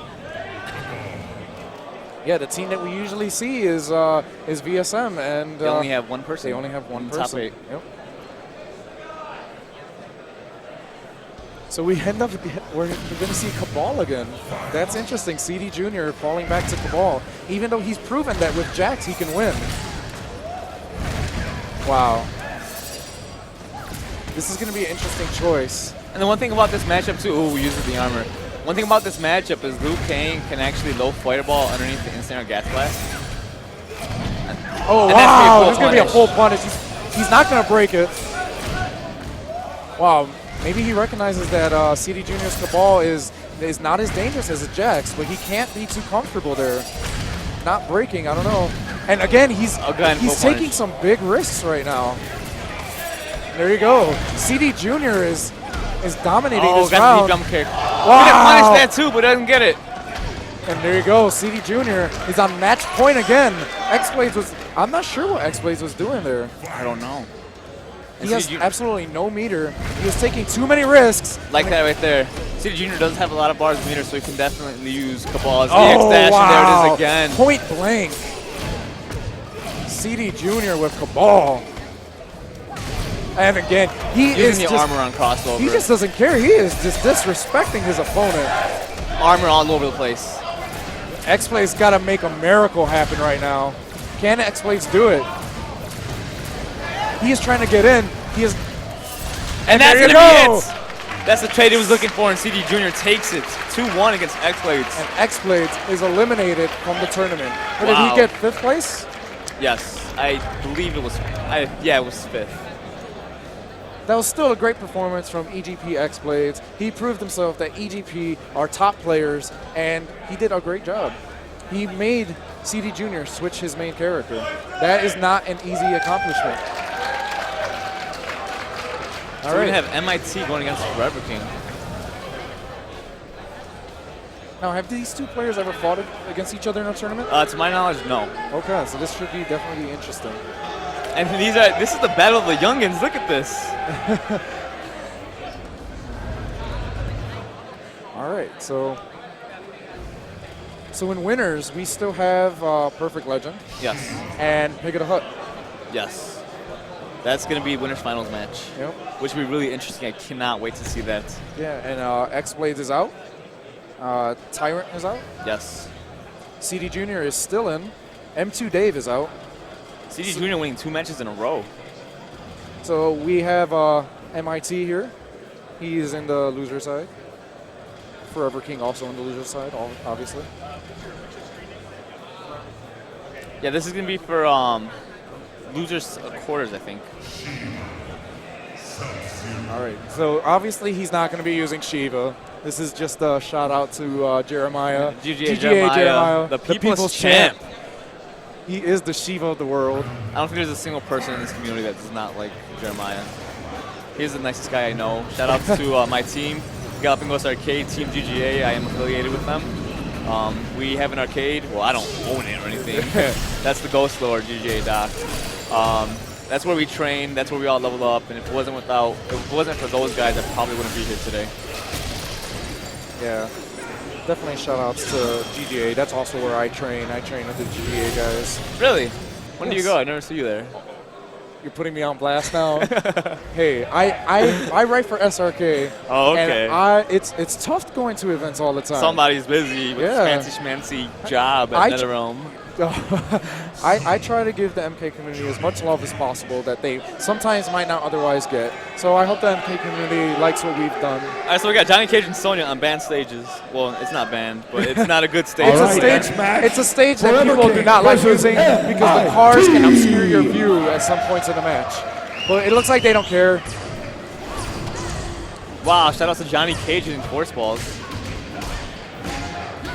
Yeah, the team that we usually see is VSM, and They only have one person. they only have one in the top person. 8. Yep. So we end up we're going to see Cabal again. That's interesting. CD Junior falling back to Cabal, even though he's proven that with Jax he can win. Wow. This is going to be an interesting choice. And the one thing about this matchup too, we used the armor. One thing about this matchup is Liu Kang can actually low fireball underneath the instant gas blast. Oh, And wow. that's There's going to be a punish. full punish. He's not going to break it. Wow. Maybe he recognizes that CD Junior's Cabal is not as dangerous as a Jax, but he can't be too comfortable there. Not breaking, I don't know. And again, he's full taking punish. some big risks right now. There you go. CD Junior is dominating this got the round. jump kick. Wow. He punish that too, but doesn't get it. And there you go. CD Junior is on match point again. X-Blades was, I'm not sure what X-Blades was doing there. I don't know. He has absolutely no meter. He was taking too many risks. Like that right there. CD Junior doesn't have a lot of bars of meter, so he can definitely use Cabal as the Oh, X dash, wow. and there it is again. Point blank. CD Junior with Cabal. And again, he is Using the just, armor on crossover. he just doesn't care. He is just disrespecting his opponent. Armor all over the place. X-Blades got to make a miracle happen right now. Can X-Blades do it? He is trying to get in. He is. And that's there going you to go. be it. That's the trade he was looking for, and CD Junior takes it. 2-1 against X-Blades. And X-Blades is eliminated from the tournament. Or did Wow. he get 5th place? Yes, I believe it was. Yeah, it was 5th. That was still a great performance from EGP X-Blades. He proved himself that EGP are top players, and he did a great job. He made CD Junior switch his main character. That is not an easy accomplishment. So we're going to have MIT going against Forever King. Now, have these two players ever fought against each other in a tournament? To my knowledge, no. Okay, so this should be definitely interesting. And this is the battle of the youngins. Look at this. All right, so in winners, we still have Perfect Legend Yes, and Pig of the Hut. yes. That's going to be winners finals match, Yep. which will be really interesting. I cannot wait to see that. Yeah, and X-Blades is out. Tyrant is out. Yes. CD Junior is still in. M2 Dave is out. CD Junior winning 2 matches in a row. So we have MIT here. He is in the loser side. Forever King also on the loser side, obviously. Yeah, this is going to be for losers quarters, I think. All right, so obviously he's not going to be using Shiva. This is just a shout out to Jeremiah. GGA Jeremiah, the people's champ. He is the Shiva of the world. I don't think there's a single person in this community that does not like Jeremiah. He's the nicest guy I know. Shout out to my team, Galloping Ghost Arcade, Team GGA. I am affiliated with them. We have an arcade. Well, I don't own it or anything. That's the Ghost Lord, GGA Doc. That's where we train. That's where we all level up. And if it wasn't for those guys, I probably wouldn't be here today. Yeah, definitely shout outs to GGA. That's also where I train. I train with the GGA guys. Really? When do you Yes. go? I never see you there. You're putting me on blast now. Hey, I write for SRK. Oh, okay. And it's tough going to events all the time. Somebody's busy with Yeah. fancy schmancy job at NetherRealm. I try to give the MK community as much love as possible that they sometimes might not otherwise get. So I hope the MK community likes what we've done. All right, so we got Johnny Cage and Sonya on banned stages. Well, it's not banned, but it's not a good stage. It's All a right, stage. next match, It's a stage that Forever people do King not like versus using because the cars can obscure your view at some points in the match. But it looks like they don't care. Wow, shout out to Johnny Cage using force balls.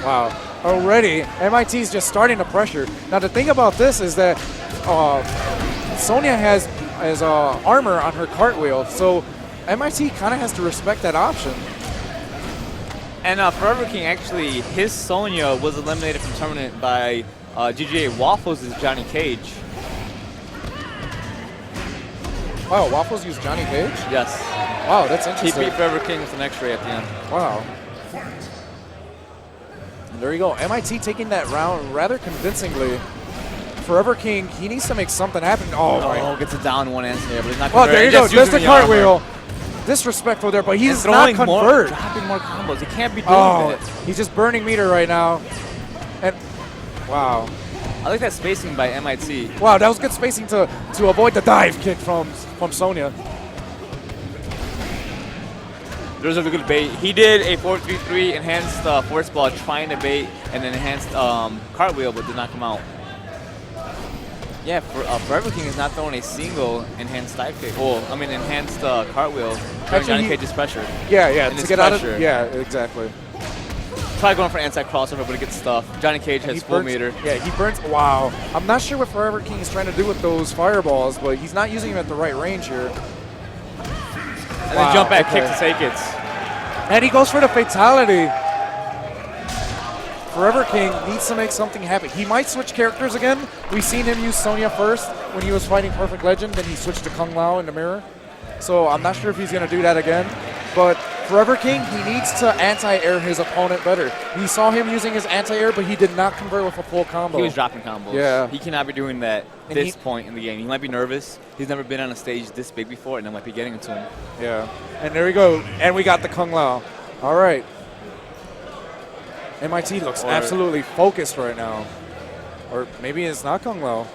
Wow. Already, MIT's just starting to pressure. Now the thing about this is that Sonya has armor on her cartwheel, so MIT kind of has to respect that option. And Forever King, actually, his Sonya was eliminated from tournament by GGA Waffles' Johnny Cage. Wow, Waffles used Johnny Cage? Yes. Wow, that's He interesting. beat Forever King with an X-ray at the end. Wow. And there you go. MIT taking that round rather convincingly. Forever King, he needs to make something happen. Oh, my. Oh, gets a down one answer there, but he's not Well, there you go. just There's the using armor. cartwheel. Disrespectful there, but he's And not throwing more, convert. dropping more combos. He can't be doing Oh, that. he's just burning meter right now. And wow. I like that spacing by MIT. Wow, that was good spacing to avoid the dive kick from Sonya. There's a good bait. He did a 4-3-3 enhanced force ball trying to bait and then enhanced cartwheel, but did not come out. Yeah, Forever King is not throwing a single enhanced dive kick. Well, I mean enhanced cartwheel. Actually, Johnny Cage is pressured. Yeah, And to it's get out of. pressure. Yeah, exactly. Try going for anti-crossover, but it gets stuffed. Johnny Cage has full meter. Yeah, he burns. Wow. I'm not sure what Forever King is trying to do with those fireballs, but he's not using them at the right range here. And then jump back kick to take it. And he goes for the fatality. Forever King needs to make something happen. He might switch characters again. We've seen him use Sonya first when he was fighting Perfect Legend, then he switched to Kung Lao in the mirror. So I'm not sure if he's going to do that again. But Forever King, he needs to anti-air his opponent better. We saw him using his anti-air, but he did not convert with a full combo. He was dropping combos. Yeah. He cannot be doing that at And this point in the game. He might be nervous. He's never been on a stage this big before, and that might be getting into him. Yeah. And there we go. And we got the Kung Lao. All right. MIT looks absolutely focused right now. Or maybe it's not Kung Lao.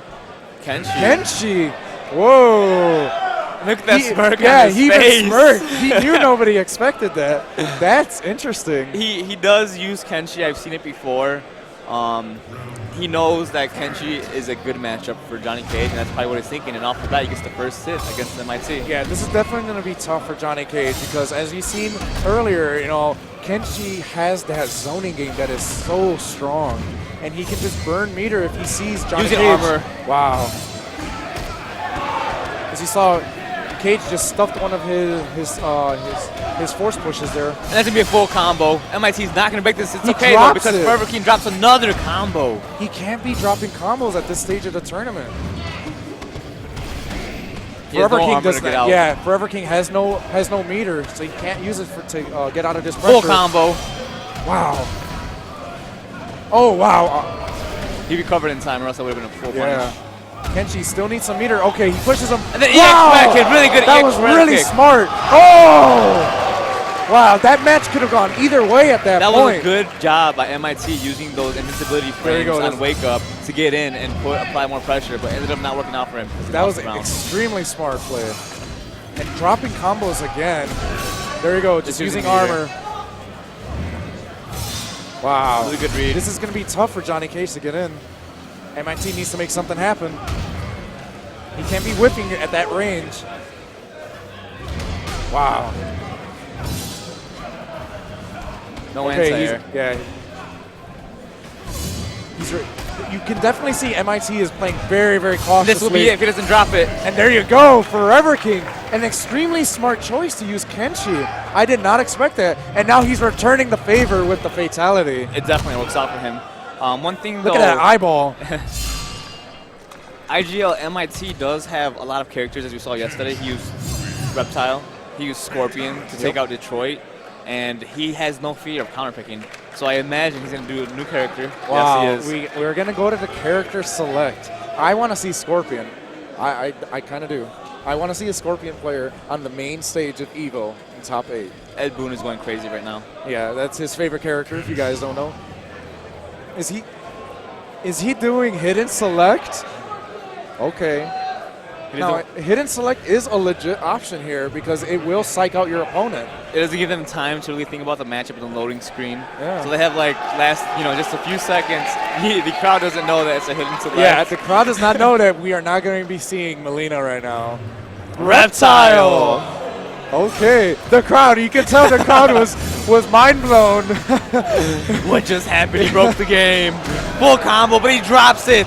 Kenshi. Whoa. Look at that smirk yeah, on his he face. even smirked. He knew nobody expected that. That's interesting. He does use Kenshi. I've seen it before. He knows that Kenshi is a good matchup for Johnny Cage, and that's probably what he's thinking. And off the bat, he gets the first hit against MIT. Yeah, this is definitely going to be tough for Johnny Cage because, as you've seen earlier, you know, Kenshi has that zoning game that is so strong, and he can just burn meter if he sees Johnny Using Cage. armor. Wow. As you saw, Cage just stuffed one of his force pushes there. And that's gonna be a full combo. MIT's not gonna break this. It's He okay though drops because it. Forever King drops another combo. He can't be dropping combos at this stage of the tournament. Forever King does get that. out. Yeah, Forever King has no meter, so he can't use it to get out of this pressure. Full combo. Wow. Oh wow. He recovered in time, or else that would have been a full Yeah. punish. Kenshi still needs some meter. Okay, he pushes him. And then EX back kick, really good That EX was back really kick. smart. Oh! Wow, that match could have gone either way at that That point. was a good job by MIT using those invincibility There you frames go. on Wake Up to get in and apply more pressure, but ended up not working out for him. That was an extremely smart play. And dropping combos again. There you go, just using meter. armor. Wow. Really good read. This is going to be tough for Johnny Cage to get in. MIT needs to make something happen. He can't be whipping it at that range. Wow. No Okay, anti-air. you can definitely see MIT is playing very, very cautiously. This will be it if he doesn't drop it. And there you go, Forever King. An extremely smart choice to use Kenshi. I did not expect that. And now he's returning the favor with the fatality. It definitely works out for him. One thing Look though, at that eyeball. IGL MIT does have a lot of characters, as we saw yesterday. He used Reptile, he used Scorpion to take out Detroit, and he has no fear of counterpicking. So I imagine he's going to do a new character. Wow, Yes, he is. we're going to go to the character select. I want to see Scorpion. I kind of do. I want to see a Scorpion player on the main stage of EVO in top 8. Ed Boon is going crazy right now. Yeah, that's his favorite character, if you guys don't know. Is he doing hidden select? Okay. Now, hidden select is a legit option here because it will psych out your opponent. It doesn't give them time to really think about the matchup in the loading screen. Yeah. So they have like just a few seconds. The crowd doesn't know that it's a hidden select. Yeah, the crowd does not know that we are not going to be seeing Melina right now. Reptile. Okay, the crowd. You can tell the crowd was mind blown. What just happened? He broke the game. Full combo, but he drops it.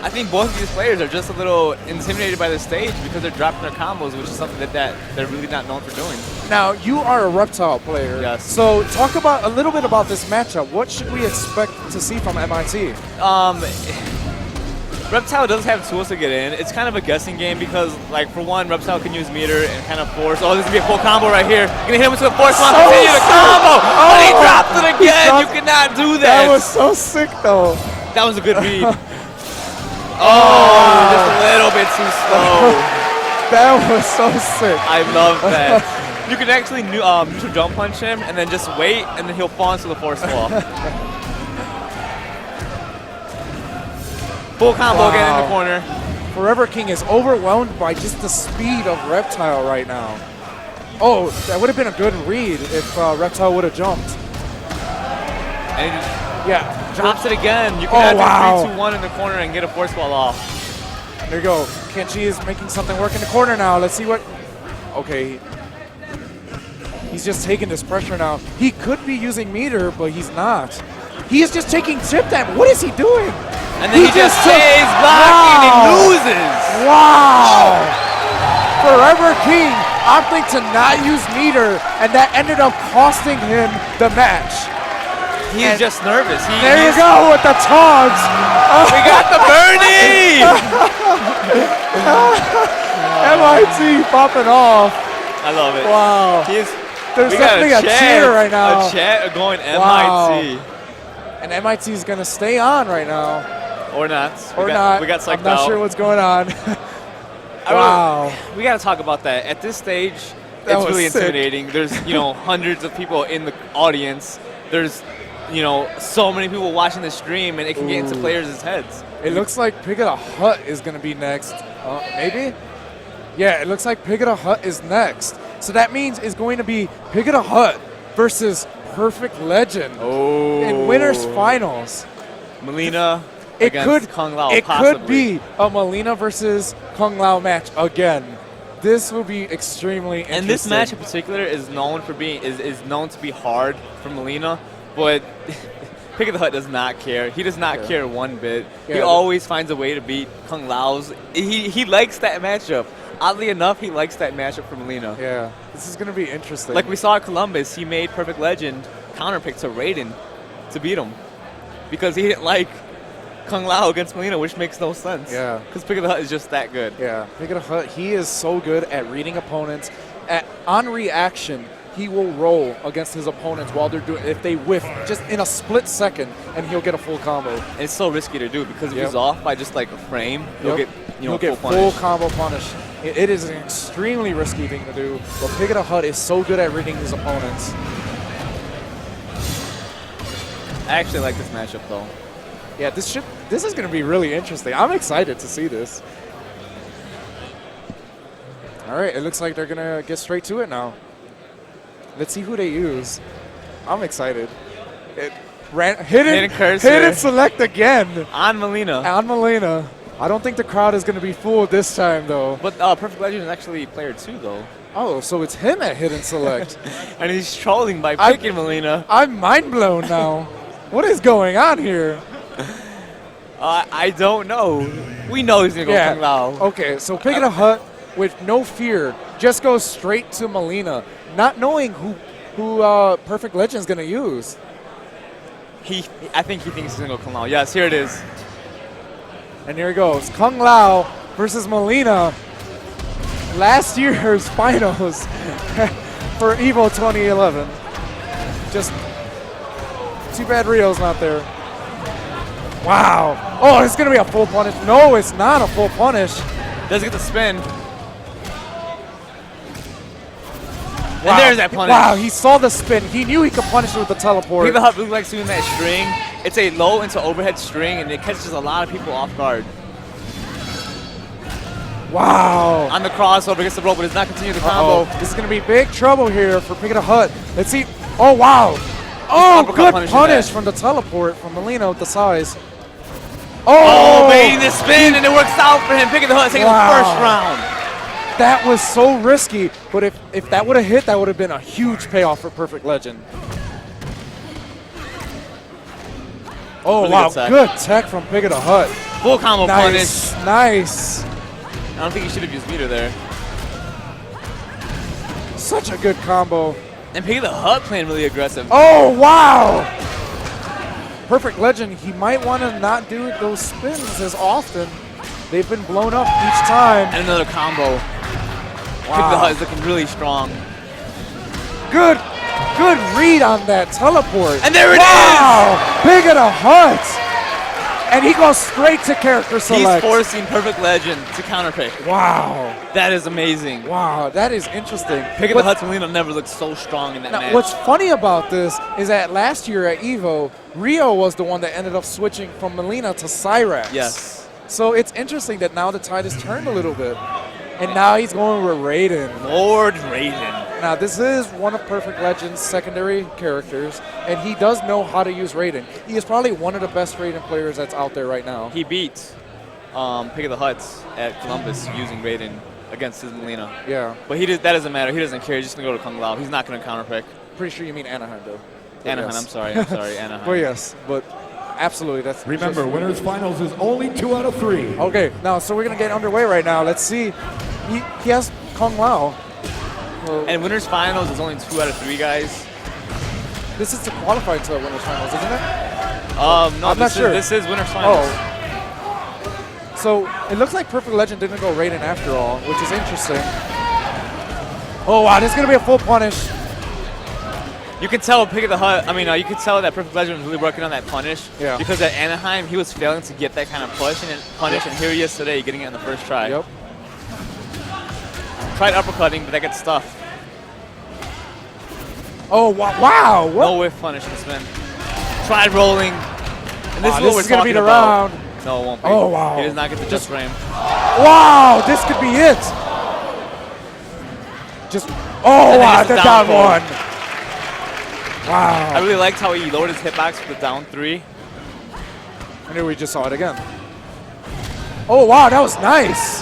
I think both of these players are just a little intimidated by the stage because they're dropping their combos, which is something that they're really not known for doing. Now, you are a Reptile player. Yes. So talk about a little bit about this matchup. What should we expect to see from MIT? Reptile does have tools to get in. It's kind of a guessing game because, like, for one, Reptile can use meter and kind of force. Oh, this is going to be a full combo right here. Gonna hit him with a force one, continue the combo. But he dropped it again. You cannot do that. That was so sick, though. That was a good read. Oh, just a little bit too slow. That was so sick. I love that. You can actually neutral jump punch him and then just wait, and then he'll fall into the force wall. Full combo again in the corner. Forever King is overwhelmed by just the speed of Reptile right now. Oh, that would have been a good read if Reptile would have jumped. And Yeah. Drops it again. You can wow. do 3-2-1 in the corner and get a force ball off. There you go. Kenji is making something work in the corner now. Let's see what... Okay. He's just taking this pressure now. He could be using meter, but he's not. He is just taking chip damage. What is he doing? And then he just stays blocking and loses. Wow. Forever King opting to not use meter, and that ended up costing him the match. He's just nervous. There you go with the taunts. We got the birdie! MIT popping off. I love it. Wow. There's definitely a cheer right now. A chat going MIT. Wow. And MIT is going to stay on right now. Or not. Or not. We got psyched out. I'm not sure what's going on. Wow. We got to talk about that. At this stage, it's really intimidating. There's, hundreds of people in the audience. There's, so many people watching the stream, and it can get into players' heads. It looks like Pig of the Hut is going to be next. Maybe? Yeah, it looks like Pig of the Hut is next. So that means it's going to be Pig of the Hut versus Perfect Legend in winners finals. Melina against Kung Lao. It could be a Melina versus Kung Lao match again. This will be extremely interesting. And this match in particular is known for being is known to be hard for Melina, but Pig of the Hut does not care. He does not care one bit. Yeah, he always finds a way to beat Kung Lao's. He likes that matchup. Oddly enough, he likes that matchup for Melina. Yeah, this is going to be interesting. Like we saw at Columbus, he made Perfect Legend counterpick to Raiden to beat him because he didn't like Kung Lao against Melina, which makes no sense. Yeah. Because Pig of the Hut is just that good. Yeah, Pig of the Hut, he is so good at reading opponents. On reaction, he will roll against his opponents while they're doing, if they whiff just in a split second, and he'll get a full combo. And it's so risky to do because if he's off by just like a frame, he'll get full combo punish. It is an extremely risky thing to do, but Pig of the Hut is so good at reading his opponents. I actually like this matchup though. Yeah, this is going to be really interesting. I'm excited to see this. All right, it looks like they're going to get straight to it now. Let's see who they use. I'm excited. Hidden cursor. Hidden select again. On Melina. On Melina. I don't think the crowd is going to be fooled this time, though. But Perfect Legend is actually player 2, though. Oh, so it's him at Hidden Select. And he's trolling by picking Melina. I'm mind blown now. What is going on here? I don't know. We know he's going to go Kung Lao. Okay, so Pig of the Hut, with no fear, just goes straight to Melina, not knowing who Perfect Legend is going to use. I think he thinks he's going to go Kung Lao. Yes, here it is. And here he goes. Kung Lao versus Melina. Last year's finals for EVO 2011. Just too bad Rio's not there. Wow. Oh, it's going to be a full punish. No, it's not a full punish. Doesn't get the spin. Wow. And there's that punish. Wow, he saw the spin. He knew he could punish it with the teleport. Pig of the Hut really likes doing that string. It's a low into overhead string, and it catches a lot of people off guard. Wow. On the crossover against the rope, but does not continue the combo. This is going to be big trouble here for Pig of the Hut. Let's see. Oh, wow. Oh, good punish from the teleport from Melina with the size. Oh, baiting the spin, and it works out for him. Pig of the Hut taking the first round. That was so risky, but if that would have hit, that would have been a huge payoff for Perfect Legend. Oh, really wow, good tech from Pig of the Hut. Full combo punish. Nice. I don't think he should have used meter there. Such a good combo. And Pig of the Hut playing really aggressive. Oh, wow. Perfect Legend, he might want to not do those spins as often. They've been blown up each time. And another combo. Wow. Pig of the Hut is looking really strong. Good read on that teleport. And there it is! Wow, Pig of the Hut. And he goes straight to character select. He's forcing Perfect Legend to counterpick. Wow. That is amazing. Wow, that is interesting. Pig of the Hut's Melina never looked so strong in that match. What's funny about this is that last year at EVO, Rio was the one that ended up switching from Melina to Cyrax. Yes. So it's interesting that now the tide has turned a little bit. And now he's going with Raiden. Lord Raiden. Now, this is one of Perfect Legend's secondary characters, and he does know how to use Raiden. He is probably one of the best Raiden players that's out there right now. He beat Pig of the Huts at Columbus using Raiden against his Melina. Yeah. But that doesn't matter. He doesn't care. He's just going to go to Kung Lao. He's not going to counter pick. Pretty sure you mean Anaheim, though. But Anaheim, yes. I'm sorry, Anaheim. Well, yes, but absolutely. That's Remember, just- winners finals is only 2 out of 3. Okay, now, so we're going to get underway right now. Let's see. He has Kung Lao. Well, And winners finals is only 2 out of 3 guys. this is to qualify to the winners finals, isn't it? No, I'm not sure. This is winners finals. Oh. So it looks like Perfect Legend didn't go Raiden after all, which is interesting. Oh, wow, this is going to be a full punish. You can tell Pig of the Hut. I mean, you could tell that Perfect Legend was really working on that punish. Yeah. Because at Anaheim, he was failing to get that kind of push and punish, and here he is today, getting it on the first try. Yep. Tried uppercutting, but that gets stuffed. Oh, wow. What? No whiff punish this man. Tried rolling. And this is what this we're is going to be talking the about. round. No, it won't be. Oh, wow. He does not get the just frame. Wow, this could be it. Just, oh, then wow, just the a down down one. Wow. I really liked how he lowered his hitbox with the down 3. And here we just saw it again. Oh, wow, that was nice.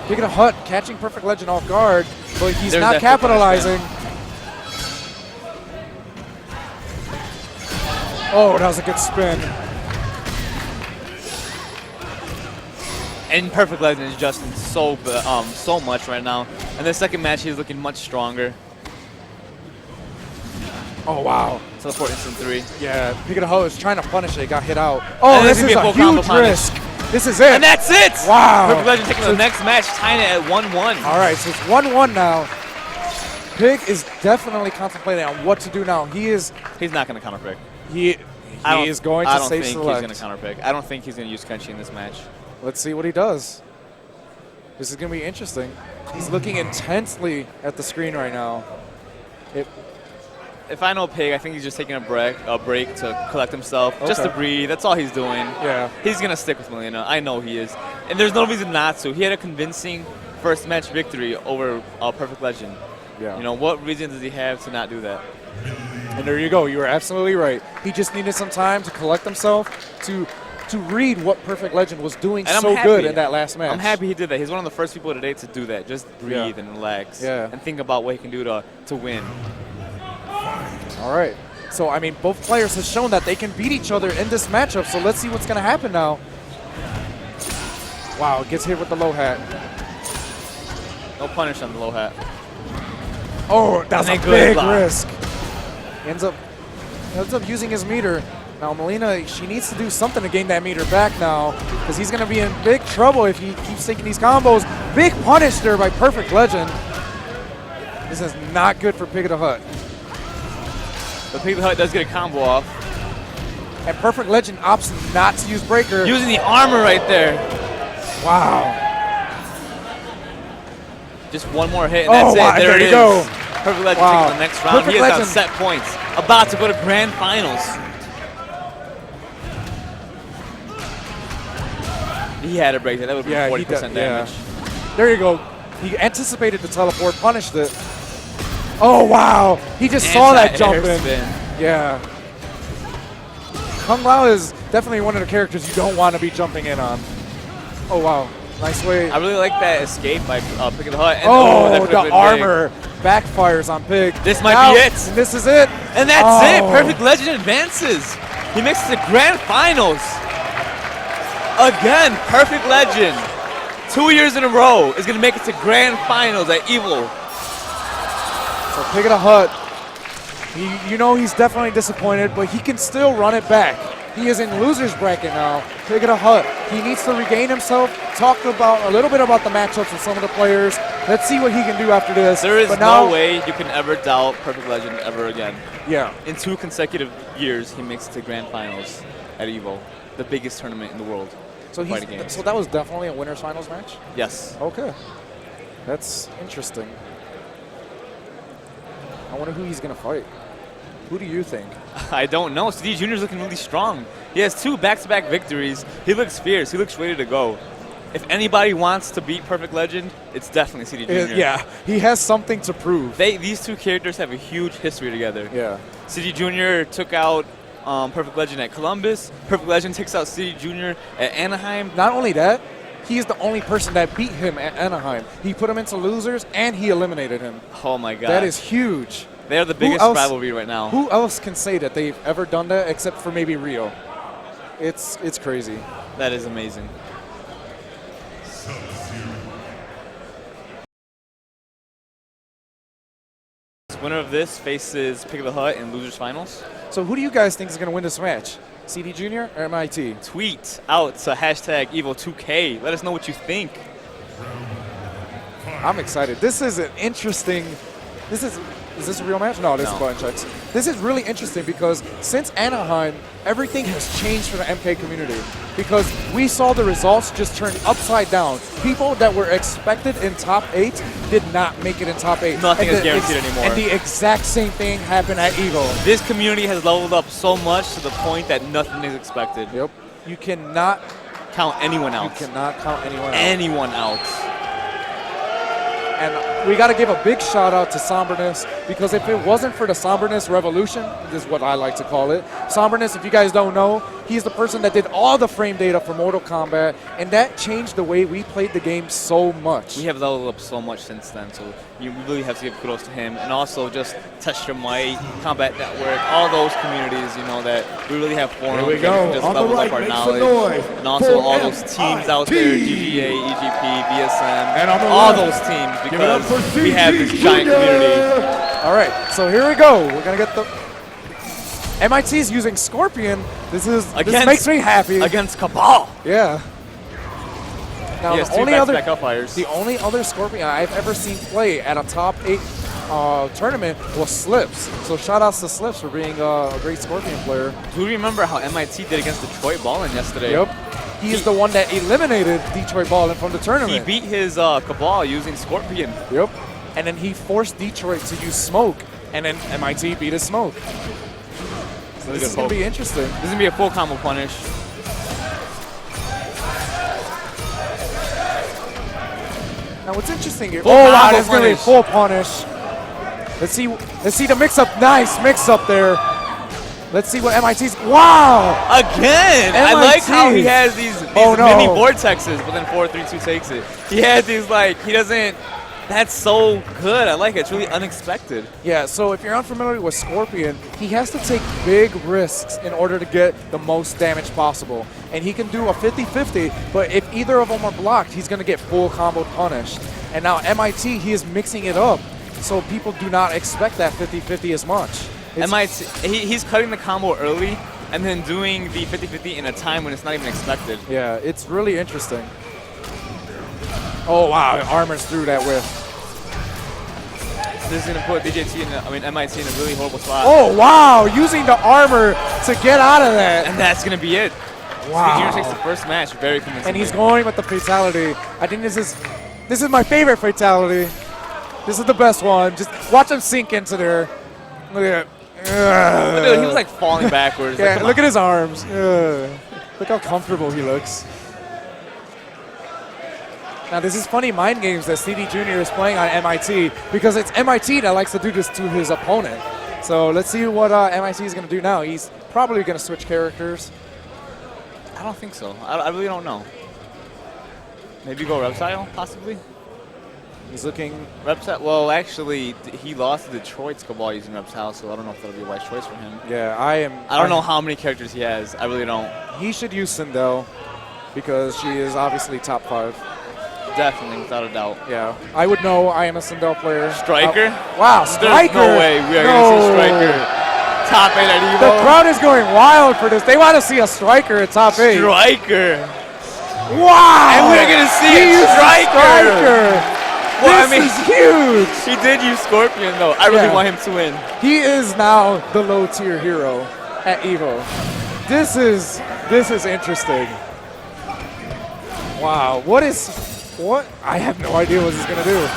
Pig of the Hut catching Perfect Legend off guard, but he's There's not that capitalizing. Oh, that was a good spin. And Perfect Legend is adjusting so much right now. And the second match, he's looking much stronger. Oh, wow. Teleport instant 3. Yeah, Pig of the Hut is trying to punish it. Got hit out. Oh, And this this is could be a a full combo huge punish. risk. This is it. And that's it! Wow. Perfect Legend taking the next match, tying it at 1-1. All right, so it's 1-1 now. Pig is definitely contemplating on what to do now. He's not going to counter pick. He is going to save I don't think select. he's going to counter pick. I don't think he's going to use Kenshi in this match. Let's see what he does. This is going to be interesting. He's looking intensely at the screen right now. If I know Pig, I think he's just taking a break to collect himself, just to breathe. That's all he's doing. Yeah. He's going to stick with Melina. I know he is. And there's no reason not to. He had a convincing first match victory over Perfect Legend. Yeah. You know, what reason does he have to not do that? And there you go. You were absolutely right. He just needed some time to collect himself, to read what Perfect Legend was doing And I'm so happy. good in that last match. I'm happy he did that. He's one of the first people today to do that. Just breathe and relax and think about what he can do to win. All right. So, I mean, both players have shown that they can beat each other in this matchup, so let's see what's going to happen now. Wow, gets hit with the low hat. No punish on the low hat. Oh, that's a And a good big block. risk. He ends up using his meter. Now, Melina, she needs to do something to gain that meter back now, because he's going to be in big trouble if he keeps taking these combos. Big punish there by Perfect Legend. This is not good for Pig of the Hut. But Pig of the Hut does get a combo off. And Perfect Legend opts not to use Breaker. Using the armor right there. Wow. Just one more hit, and that's it. There it you is. go. Perfect Legend Wow. taking the next round. Perfect He is on Legend. set points. About to go to grand finals. He had a break there. That would be 40% damage. There you go. He anticipated the teleport, punished it. Oh, wow. He just saw that jump in. Spin. Yeah. Kung Lao is definitely one of the characters you don't want to be jumping in on. Oh, wow. Nice way. I really like that escape by Pig of the Hut. And Oh, that could've been the big. armor backfires on Pig. This might Now, be it. And this is it. And that's it. Oh. Perfect Legend advances. He makes it to grand finals. Again, Perfect Legend. 2 years in a row is going to make it to grand finals at EVO. So Pig of the Hut, you know he's definitely disappointed, but he can still run it back. He is in loser's bracket now. Pig of the Hut, he needs to regain himself, talk about a little bit about the matchups with some of the players. Let's see what he can do after this. There is but now, no way you can ever doubt Perfect Legend ever again. Yeah. In 2 consecutive years, he makes it to grand finals at EVO, the biggest tournament in the world. So, Fighting games. so that was definitely a winner's finals match? Yes. Okay. That's interesting. I wonder who he's going to fight. Who do you think? I don't know. CD Jr. is looking really strong. He has 2 back-to-back victories. He looks fierce. He looks ready to go. if anybody wants to beat Perfect Legend, it's definitely CD Jr. Yeah, he has something to prove. These two characters have a huge history together. Yeah. CD Jr. took out Perfect Legend at Columbus. Perfect Legend takes out CD Jr. at Anaheim. Not only that, he's the only person that beat him at Anaheim. He put him into losers, and he eliminated him. Oh, my God. That is huge. They're the biggest rivalry right now. Who else can say that they've ever done that except for maybe Rio? It's crazy. That is amazing. Winner of this faces Pick of the Hut in Losers Finals. So who do you guys think is going to win this match? CD Jr. or MIT? Tweet out to hashtag EVO2K. Let us know what you think. I'm excited. This is an interesting. Is this a real match? No, this is button checks. This is really interesting because since Anaheim, everything has changed for the MK community because we saw the results just turn upside down. People that were expected in top 8 did not make it in top 8. Nothing is guaranteed anymore. And the exact same thing happened at EVO. This community has leveled up so much to the point that nothing is expected. Yep. You cannot count anyone out. You cannot count anyone out. Anyone out. And we got to give a big shout out to Somberness because if it wasn't for the Somberness revolution, this is what I like to call it. Somberness, if you guys don't know, he's the person that did all the frame data for Mortal Kombat, and that changed the way we played the game so much. We have leveled up so much since then, so you really have to give kudos to him. And also just Touch Your Might, Combat Network, all those communities, you know, that we really have forums Here we that go. can just On the level right, up our make some knowledge. noise And also for all those teams out there, GGA, EGP, VSM, And on the all left, those teams, give it up because for we have this giant Jr. community. All right, so here we go. We're going to get the... MIT's using Scorpion. This makes me happy. Against Cabal. Yeah. Now, Yes, the only the only other Scorpion I've ever seen play at a top 8 tournament was Slips. So shout outs to Slips for being a great Scorpion player. Do you remember how MIT did against Detroit Ballin yesterday? Yep. He is the one that eliminated Detroit Ballin from the tournament. He beat his Cabal using Scorpion. Yep. And then he forced Detroit to use Smoke, and then MIT beat his Smoke. So this is going to be interesting. This is going to be a full combo punish. Now what's interesting here? Oh wow, this is going to be a full punish. Let's see the mix-up. Nice mix-up there. Let's see what MIT's. Wow! Again! I like how he has these mini vortexes, but then 4-3-2 takes it. He has these he doesn't. That's so good. I like it. It's really unexpected. Yeah, so if you're unfamiliar with Scorpion, he has to take big risks in order to get the most damage possible. And he can do a 50-50, but if either of them are blocked, he's going to get full combo punished. And now MIT, he is mixing it up, so people do not expect that 50-50 as much. MIT, he's cutting the combo early and then doing the 50-50 in a time when it's not even expected. Yeah, it's really interesting. Oh wow, Armor's through that whiff. This is going to put MIT in a really horrible spot. Oh wow, using the armor to get out of that. And that's going to be it. Wow. Junior takes the first match very convincingly. And he's going with the fatality. I think this is my favorite fatality. This is the best one. Just watch him sink into there. Look at that. Dude, he was falling backwards. Yeah, look at his arms. Look how comfortable he looks. Now, this is funny mind games that CD Jr. is playing on MIT because it's MIT that likes to do this to his opponent. So let's see what MIT is going to do now. He's probably going to switch characters. I don't think so. I really don't know. Maybe go Reptile, possibly? He's looking... Reptile? Well, actually, he lost to Detroit's Cabal using Reptile, so I don't know if that'll be a wise choice for him. Yeah, I don't know how many characters he has. I really don't. He should use Sindel because she is obviously top 5. Definitely, without a doubt. Yeah, I would know. I am a Sindel player. Striker? Wow, Striker! There's no way we are going to see Striker. Top 8 at EVO. The crowd is going wild for this. They want to see a Striker at top 8. Striker! Wow! And we're going to see a Striker! Well, this is huge! He did use Scorpion, though. I really want him to win. He is now the low-tier hero at EVO. This is interesting. Wow, what? I have no idea what he's going to do.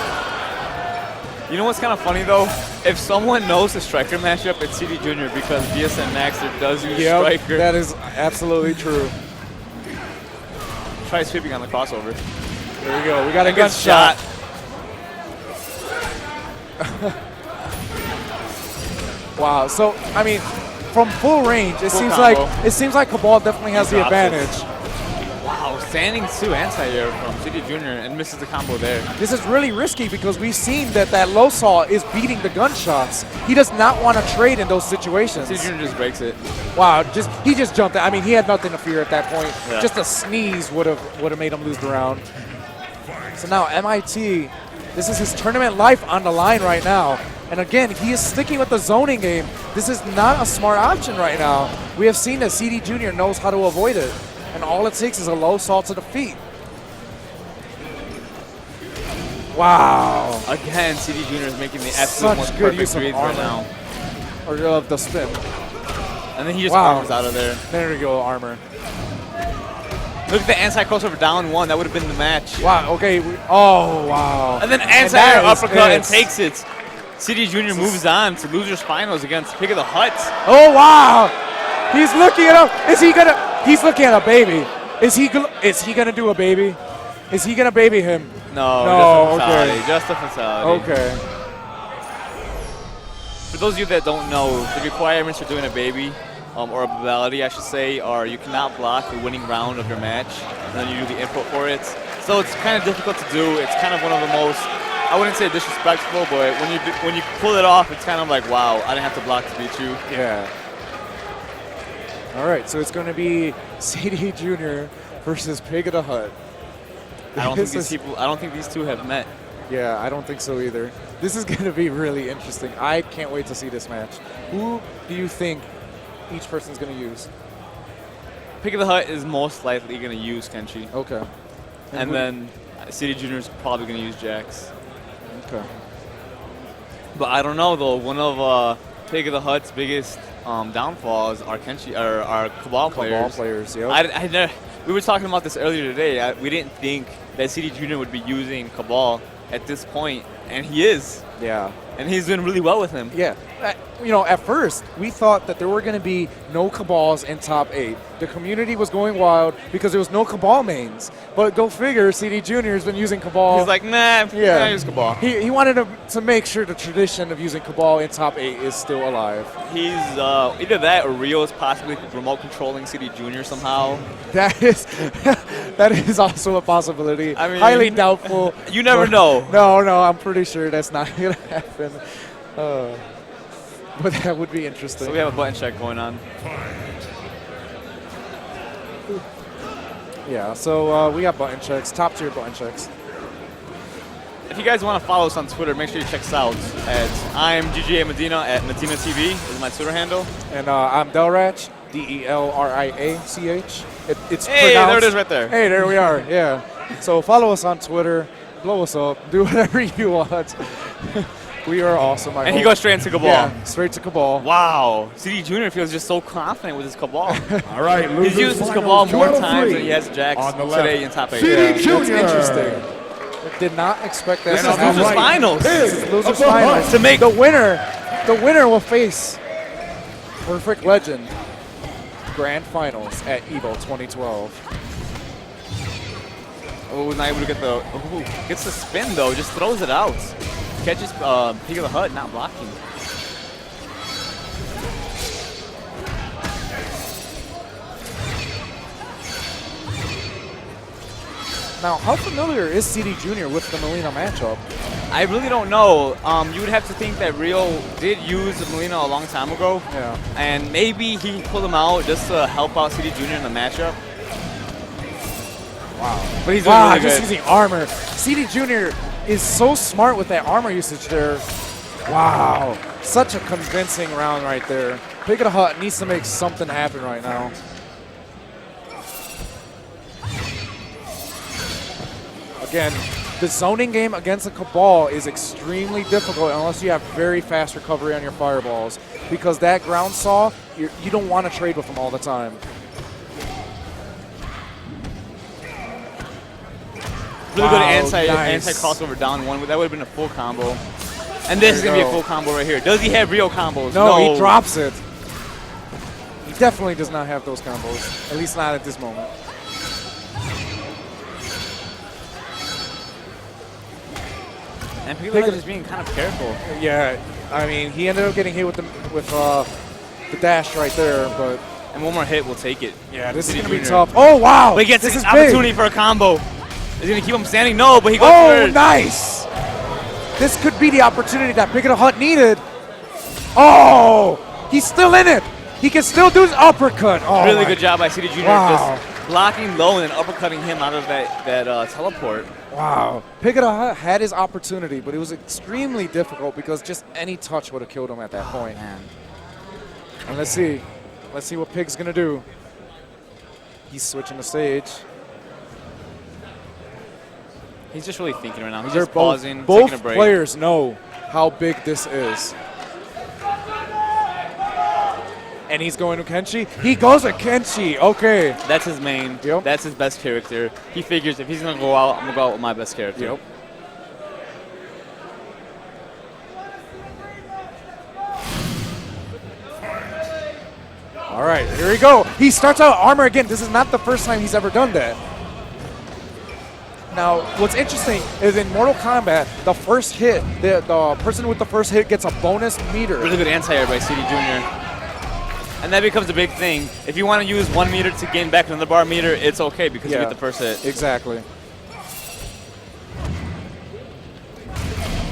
You know what's kind of funny, though? If someone knows the Striker matchup, it's CD Jr. because VSM Maxter does use Striker. That is absolutely true. Try sweeping on the crossover. There we go. We got a Good gunshot. Wow. So I mean, from full range, it seems like Cabal definitely has the advantage. Wow, standing 2 anti-air from City Junior and misses the combo there. This is really risky because we've seen that low saw is beating the gunshots. He does not want to trade in those situations. City Junior just breaks it. Wow, he just jumped. I mean, he had nothing to fear at that point. Yeah. Just a sneeze would have made him lose the round. So now MIT, this is his tournament life on the line right now. And again, he is sticking with the zoning game. This is not a smart option right now. We have seen that CD Junior knows how to avoid it. And all it takes is a low salt to the feet. Wow. Again, CD Junior is making the absolute most good perfect use of reads armor. right now. Or of the spin. And then he just Wow. armors out of there. There we go, armor. Look at the anti-crossover down 1. That would have been the match. Wow, okay. Oh, wow. And then that anti-air is uppercut and it. takes it. CD Junior moves on to Losers Finals against Pig of the Hut. Oh, wow. He's looking at him. Is he going to? He's looking at a baby. Is he gonna do a baby? Is he gonna baby him? No, okay. Just a fatality. Okay. For those of you that don't know, the requirements for doing a baby, or a babality, I should say, are you cannot block the winning round of your match, and then you do the input for it. So it's kind of difficult to do. It's kind of one of the most, I wouldn't say disrespectful, but when you pull it off, it's kind of like, wow, I didn't have to block to beat you. Yeah. All right, so it's going to be CD Junior versus Pig of the Hut. I don't think these two have met. Yeah, I don't think so either. This is going to be really interesting. I can't wait to see this match. Who do you think each person's going to use? Pig of the Hut is most likely going to use Kenshi. Okay. And then CD Junior is probably going to use Jax. Okay. But I don't know, though. One of Pig of the Hut's biggest downfalls are Cabal players. Yep. We were talking about this earlier today. We didn't think that CD Junior would be using Cabal at this point, and he is. Yeah. And he's doing really well with him. Yeah. At first, we thought that there were going to be no Cabals in top 8. The community was going wild because there was no Cabal mains. But go figure, CD Junior has been using Cabal. He's like, nah, yeah. I use Cabal. He wanted to make sure the tradition of using Cabal in top 8 is still alive. He's either that or Rio is possibly remote controlling CD Junior somehow. That is also a possibility. I mean, highly doubtful. You never know. No, I'm pretty sure that's not going to happen. But that would be interesting. So we have a button check going on. Yeah, so we got button checks, top tier button checks. If you guys want to follow us on Twitter, make sure you check us out I'm GGA Medina at Medina TV is my Twitter handle. And I'm Delrach, DELRIACH. It's Hey, pronounced. there it is right there. Hey, there we are, yeah. So follow us on Twitter, blow us up, do whatever you want. We are awesome. And he goes straight into Cabal. Yeah, straight to Cabal. Wow. CD Junior feels just so confident with his Cabal. All right, He's used his Cabal more times than he has Jax On the today left. in top 8. CD Yeah, that's Junior. interesting. Did not expect that This to is happen. Losers Finals. This is Losers Of the Finals. Hut. To make The winner will face Perfect Legend Grand Finals at EVO 2012. Oh, not able to get gets the spin though, just throws it out. Catches Pig of the Hut, not blocking. Now, how familiar is CD Junior with the Molina matchup? I really don't know. You would have to think that Rio did use Molina a long time ago. Yeah. And maybe he pulled him out just to help out CD Junior in the matchup. Wow. But he's doing Wow, really just good. using armor. CD Junior is so smart with that armor usage there. Wow. Such a convincing round right there. Pig of the Hut needs to make something happen right now. Again, the zoning game against a Cabal is extremely difficult unless you have very fast recovery on your fireballs. Because that ground saw, you don't want to trade with them all the time. Really good Wow, nice. anti-crossover down 1. That would have been a full combo. And this is There going you to be a go. full combo right here. Does he have Rio combos? No, he drops it. He definitely does not have those combos, at least not at this moment. And Pick the Hut is being kind of careful. Yeah, I mean, he ended up getting hit with the dash right there, but And one more hit will take it. yeah, this is City gonna be Junior. tough. Oh wow! But he gets this an is opportunity big. for a combo. Is he gonna keep him standing? No, but he goes Oh, for it. nice! This could be the opportunity that Pick the Hut needed. Oh, he's still in it. He can still do his uppercut. Oh, Really my- good job by City Junior. Wow. Just blocking low and then uppercutting him out of that teleport. Wow. Pick the Hut had his opportunity, but it was extremely difficult because just any touch would have killed him at that point. Man. And let's see what Pig's gonna do. He's switching the stage. He's just really thinking right now. He's They're just pausing, both taking a break. players know how big this is. And he's going to Kenshi. He goes to Kenshi. Okay. That's his main. Yep. That's his best character. He figures if he's gonna go out, I'm gonna go out with my best character. Yep. All right, here we go. He starts out armor again. This is not the first time he's ever done that. Now, what's interesting is in Mortal Kombat, the first hit, the person with the first hit gets a bonus meter. Really good anti-air by CD Junior. And that becomes a big thing. If you want to use 1 meter to gain back another bar meter, it's okay because you get the first hit. Exactly.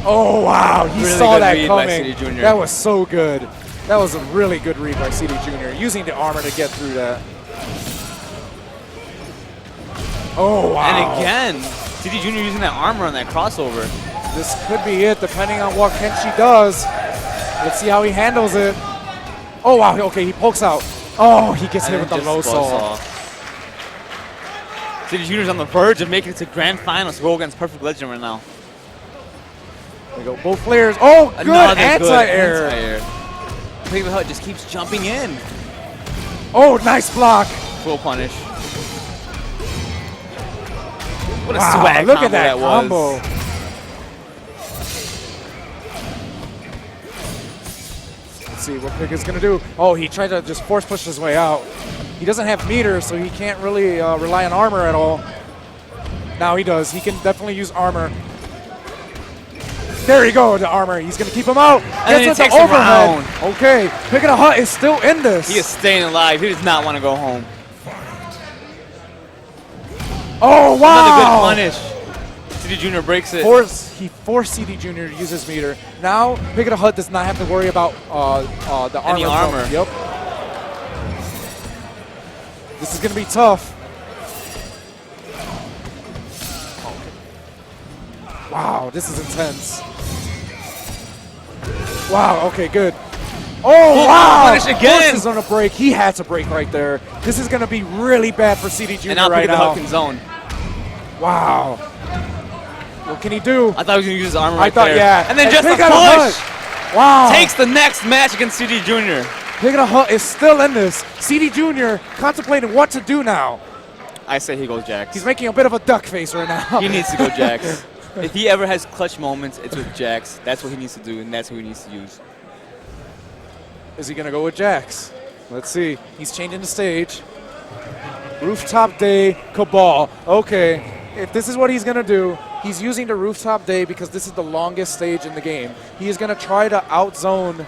Oh, wow. He Really saw good that read by coming. CD Junior. That was so good. That was a really good read by CD Junior, using the armor to get through that. Oh, wow. And again, CD Junior using that armor on that crossover. This could be it, depending on what Kenshi does. Let's see how he handles it. Oh, wow. Okay, he pokes out. Oh, he gets hit with the low saw. CD Junior's on the verge of making it to grand finals to go against Perfect Legend right now. There we go. Both players. Oh, good Another anti-air. anti-air. Pick the Hut just keeps jumping in. Oh, nice block. Full punish. What a Wow, swag look combo at that combo. was. Let's see what Pig is going to do. Oh, he tried to just force push his way out. He doesn't have meters, so he can't really rely on armor at all. Now he does. He can definitely use armor. There you go, the armor. He's going to keep him out. And then he Gets with takes the him overhead. around. Okay, Pig the Hut is still in this. He is staying alive. He does not want to go home. Oh, wow. Another good punish. CD Junior breaks it. He forced CD Junior to use his meter. Now, Pig the Hut does not have to worry about the armor. Any armor. Yep. This is going to be tough. Wow, this is intense. Wow, okay, good. Oh, wow! Punish again. Forces on a break. He had to break right there. This is going to be really bad for CD Junior And now right Pick the now. Hut can zone. Wow. What can he do? I thought he was going to use his armor I thought, there. yeah. And then just a Pick the push. Hut. Wow. Takes the next match against CD Junior. Pig the Hut is still in this. CD Junior contemplating what to do now. I say he goes Jax. He's making a bit of a duck face right now. He needs to go Jax. If he ever has clutch moments, it's with Jax. That's what he needs to do, and that's who he needs to use. Is he going to go with Jax? Let's see. He's changing the stage. Rooftop Day, Cabal. Okay. If this is what he's going to do, he's using the Rooftop Day because this is the longest stage in the game. He is going to try to outzone.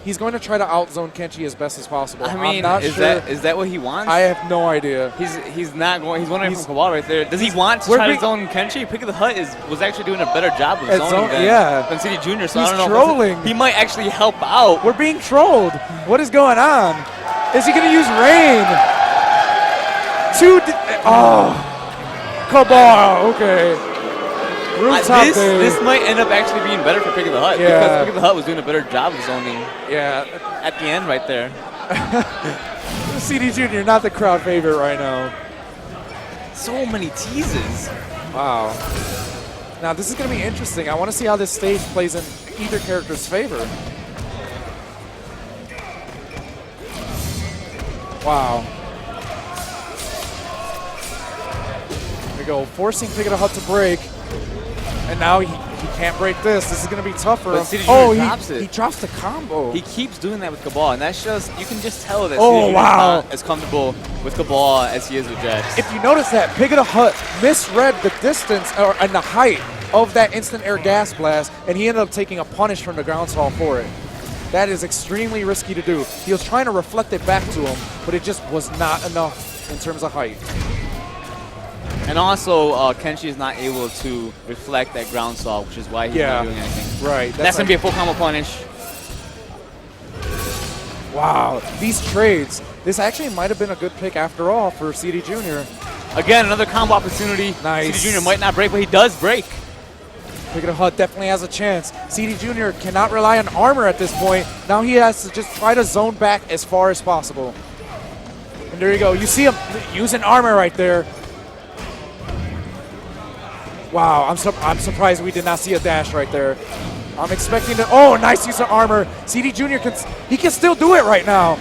He's going to try to outzone Kenshi as best as possible. I mean, I'm not sure. is that what he wants? I have no idea. He's not going. He's wondering from Kabal right there. Does he want to try to zone Kenshi? Pick of the Hut was actually doing a better job of zoning than CD Junior. So He's I don't know. trolling. He might actually help out. We're being trolled. What is going on? Is he going to use rain? Cabal. Okay. Rooftop Day. This might end up actually being better for Pick of the Hut because Pick of the Hut was doing a better job of zoning. Yeah. At the end, right there. CD Junior, not the crowd favorite right now. So many teases. Wow. Now this is going to be interesting. I want to see how this stage plays in either character's favor. Wow. There we go. Forcing Pick of the Hut to break. And now he can't break this. This is going to be tougher. But CD Junior drops it. He drops the combo. He keeps doing that with Cabal, and that's just, you can just tell that Oh, CD wow. is not as comfortable with Cabal as he is with Jax. If you notice that, Pig of the Hut misread the distance and the height of that instant air gas blast, and he ended up taking a punish from the ground stall for it. That is extremely risky to do. He was trying to reflect it back to him, but it just was not enough in terms of height. And also, Kenshi is not able to reflect that ground saw, which is why he's not doing anything. Right. That's going to be a full combo punish. Wow, these trades. This actually might have been a good pick after all for CD Jr. Again, another combo opportunity. Nice. CD Jr. might not break, but he does break. Pick of Hut definitely has a chance. CD Jr. cannot rely on armor at this point. Now he has to just try to zone back as far as possible. And there you go. You see him using armor right there. Wow, I'm surprised we did not see a dash right there. I'm expecting to. Oh, nice use of armor. CD Jr. can still do it right now.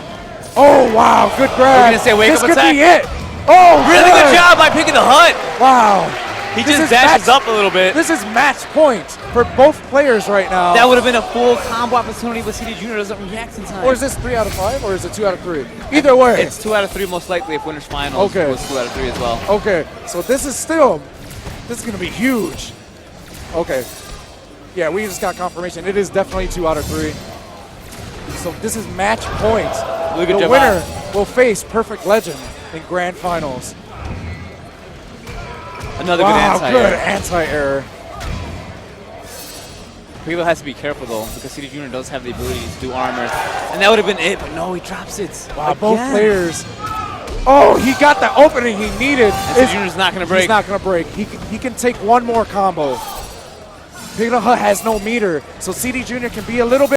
Oh wow, good grab. We're gonna say wake this up could attack. be it. Oh, Really good job by picking the Hut. Wow. He This just is dashes match- up a little bit. This is match point for both players right now. That would have been a full combo opportunity, but CD Jr. doesn't react in time. Or is this 3 out of 5, or is it 2 out of 3? Either way. It's 2 out of 3 most likely if winners finals Okay. was 2 out of 3 as well. Okay, so this is going to be huge. Okay. Yeah, we just got confirmation. It is definitely 2 out of 3. So this is match point. Really good The job. winner will face Perfect Legend in grand finals. Another Wow, good good anti-air. anti-air. People has to be careful though, because CD Jr. does have the ability to do armors. And that would have been it, but no, he drops it. Wow, both players. Oh, he got the opening he needed. And CD Jr. is not going to break. He's not going to break. He can take one more combo. Pick of Hut has no meter, so CD Jr. can be a little bit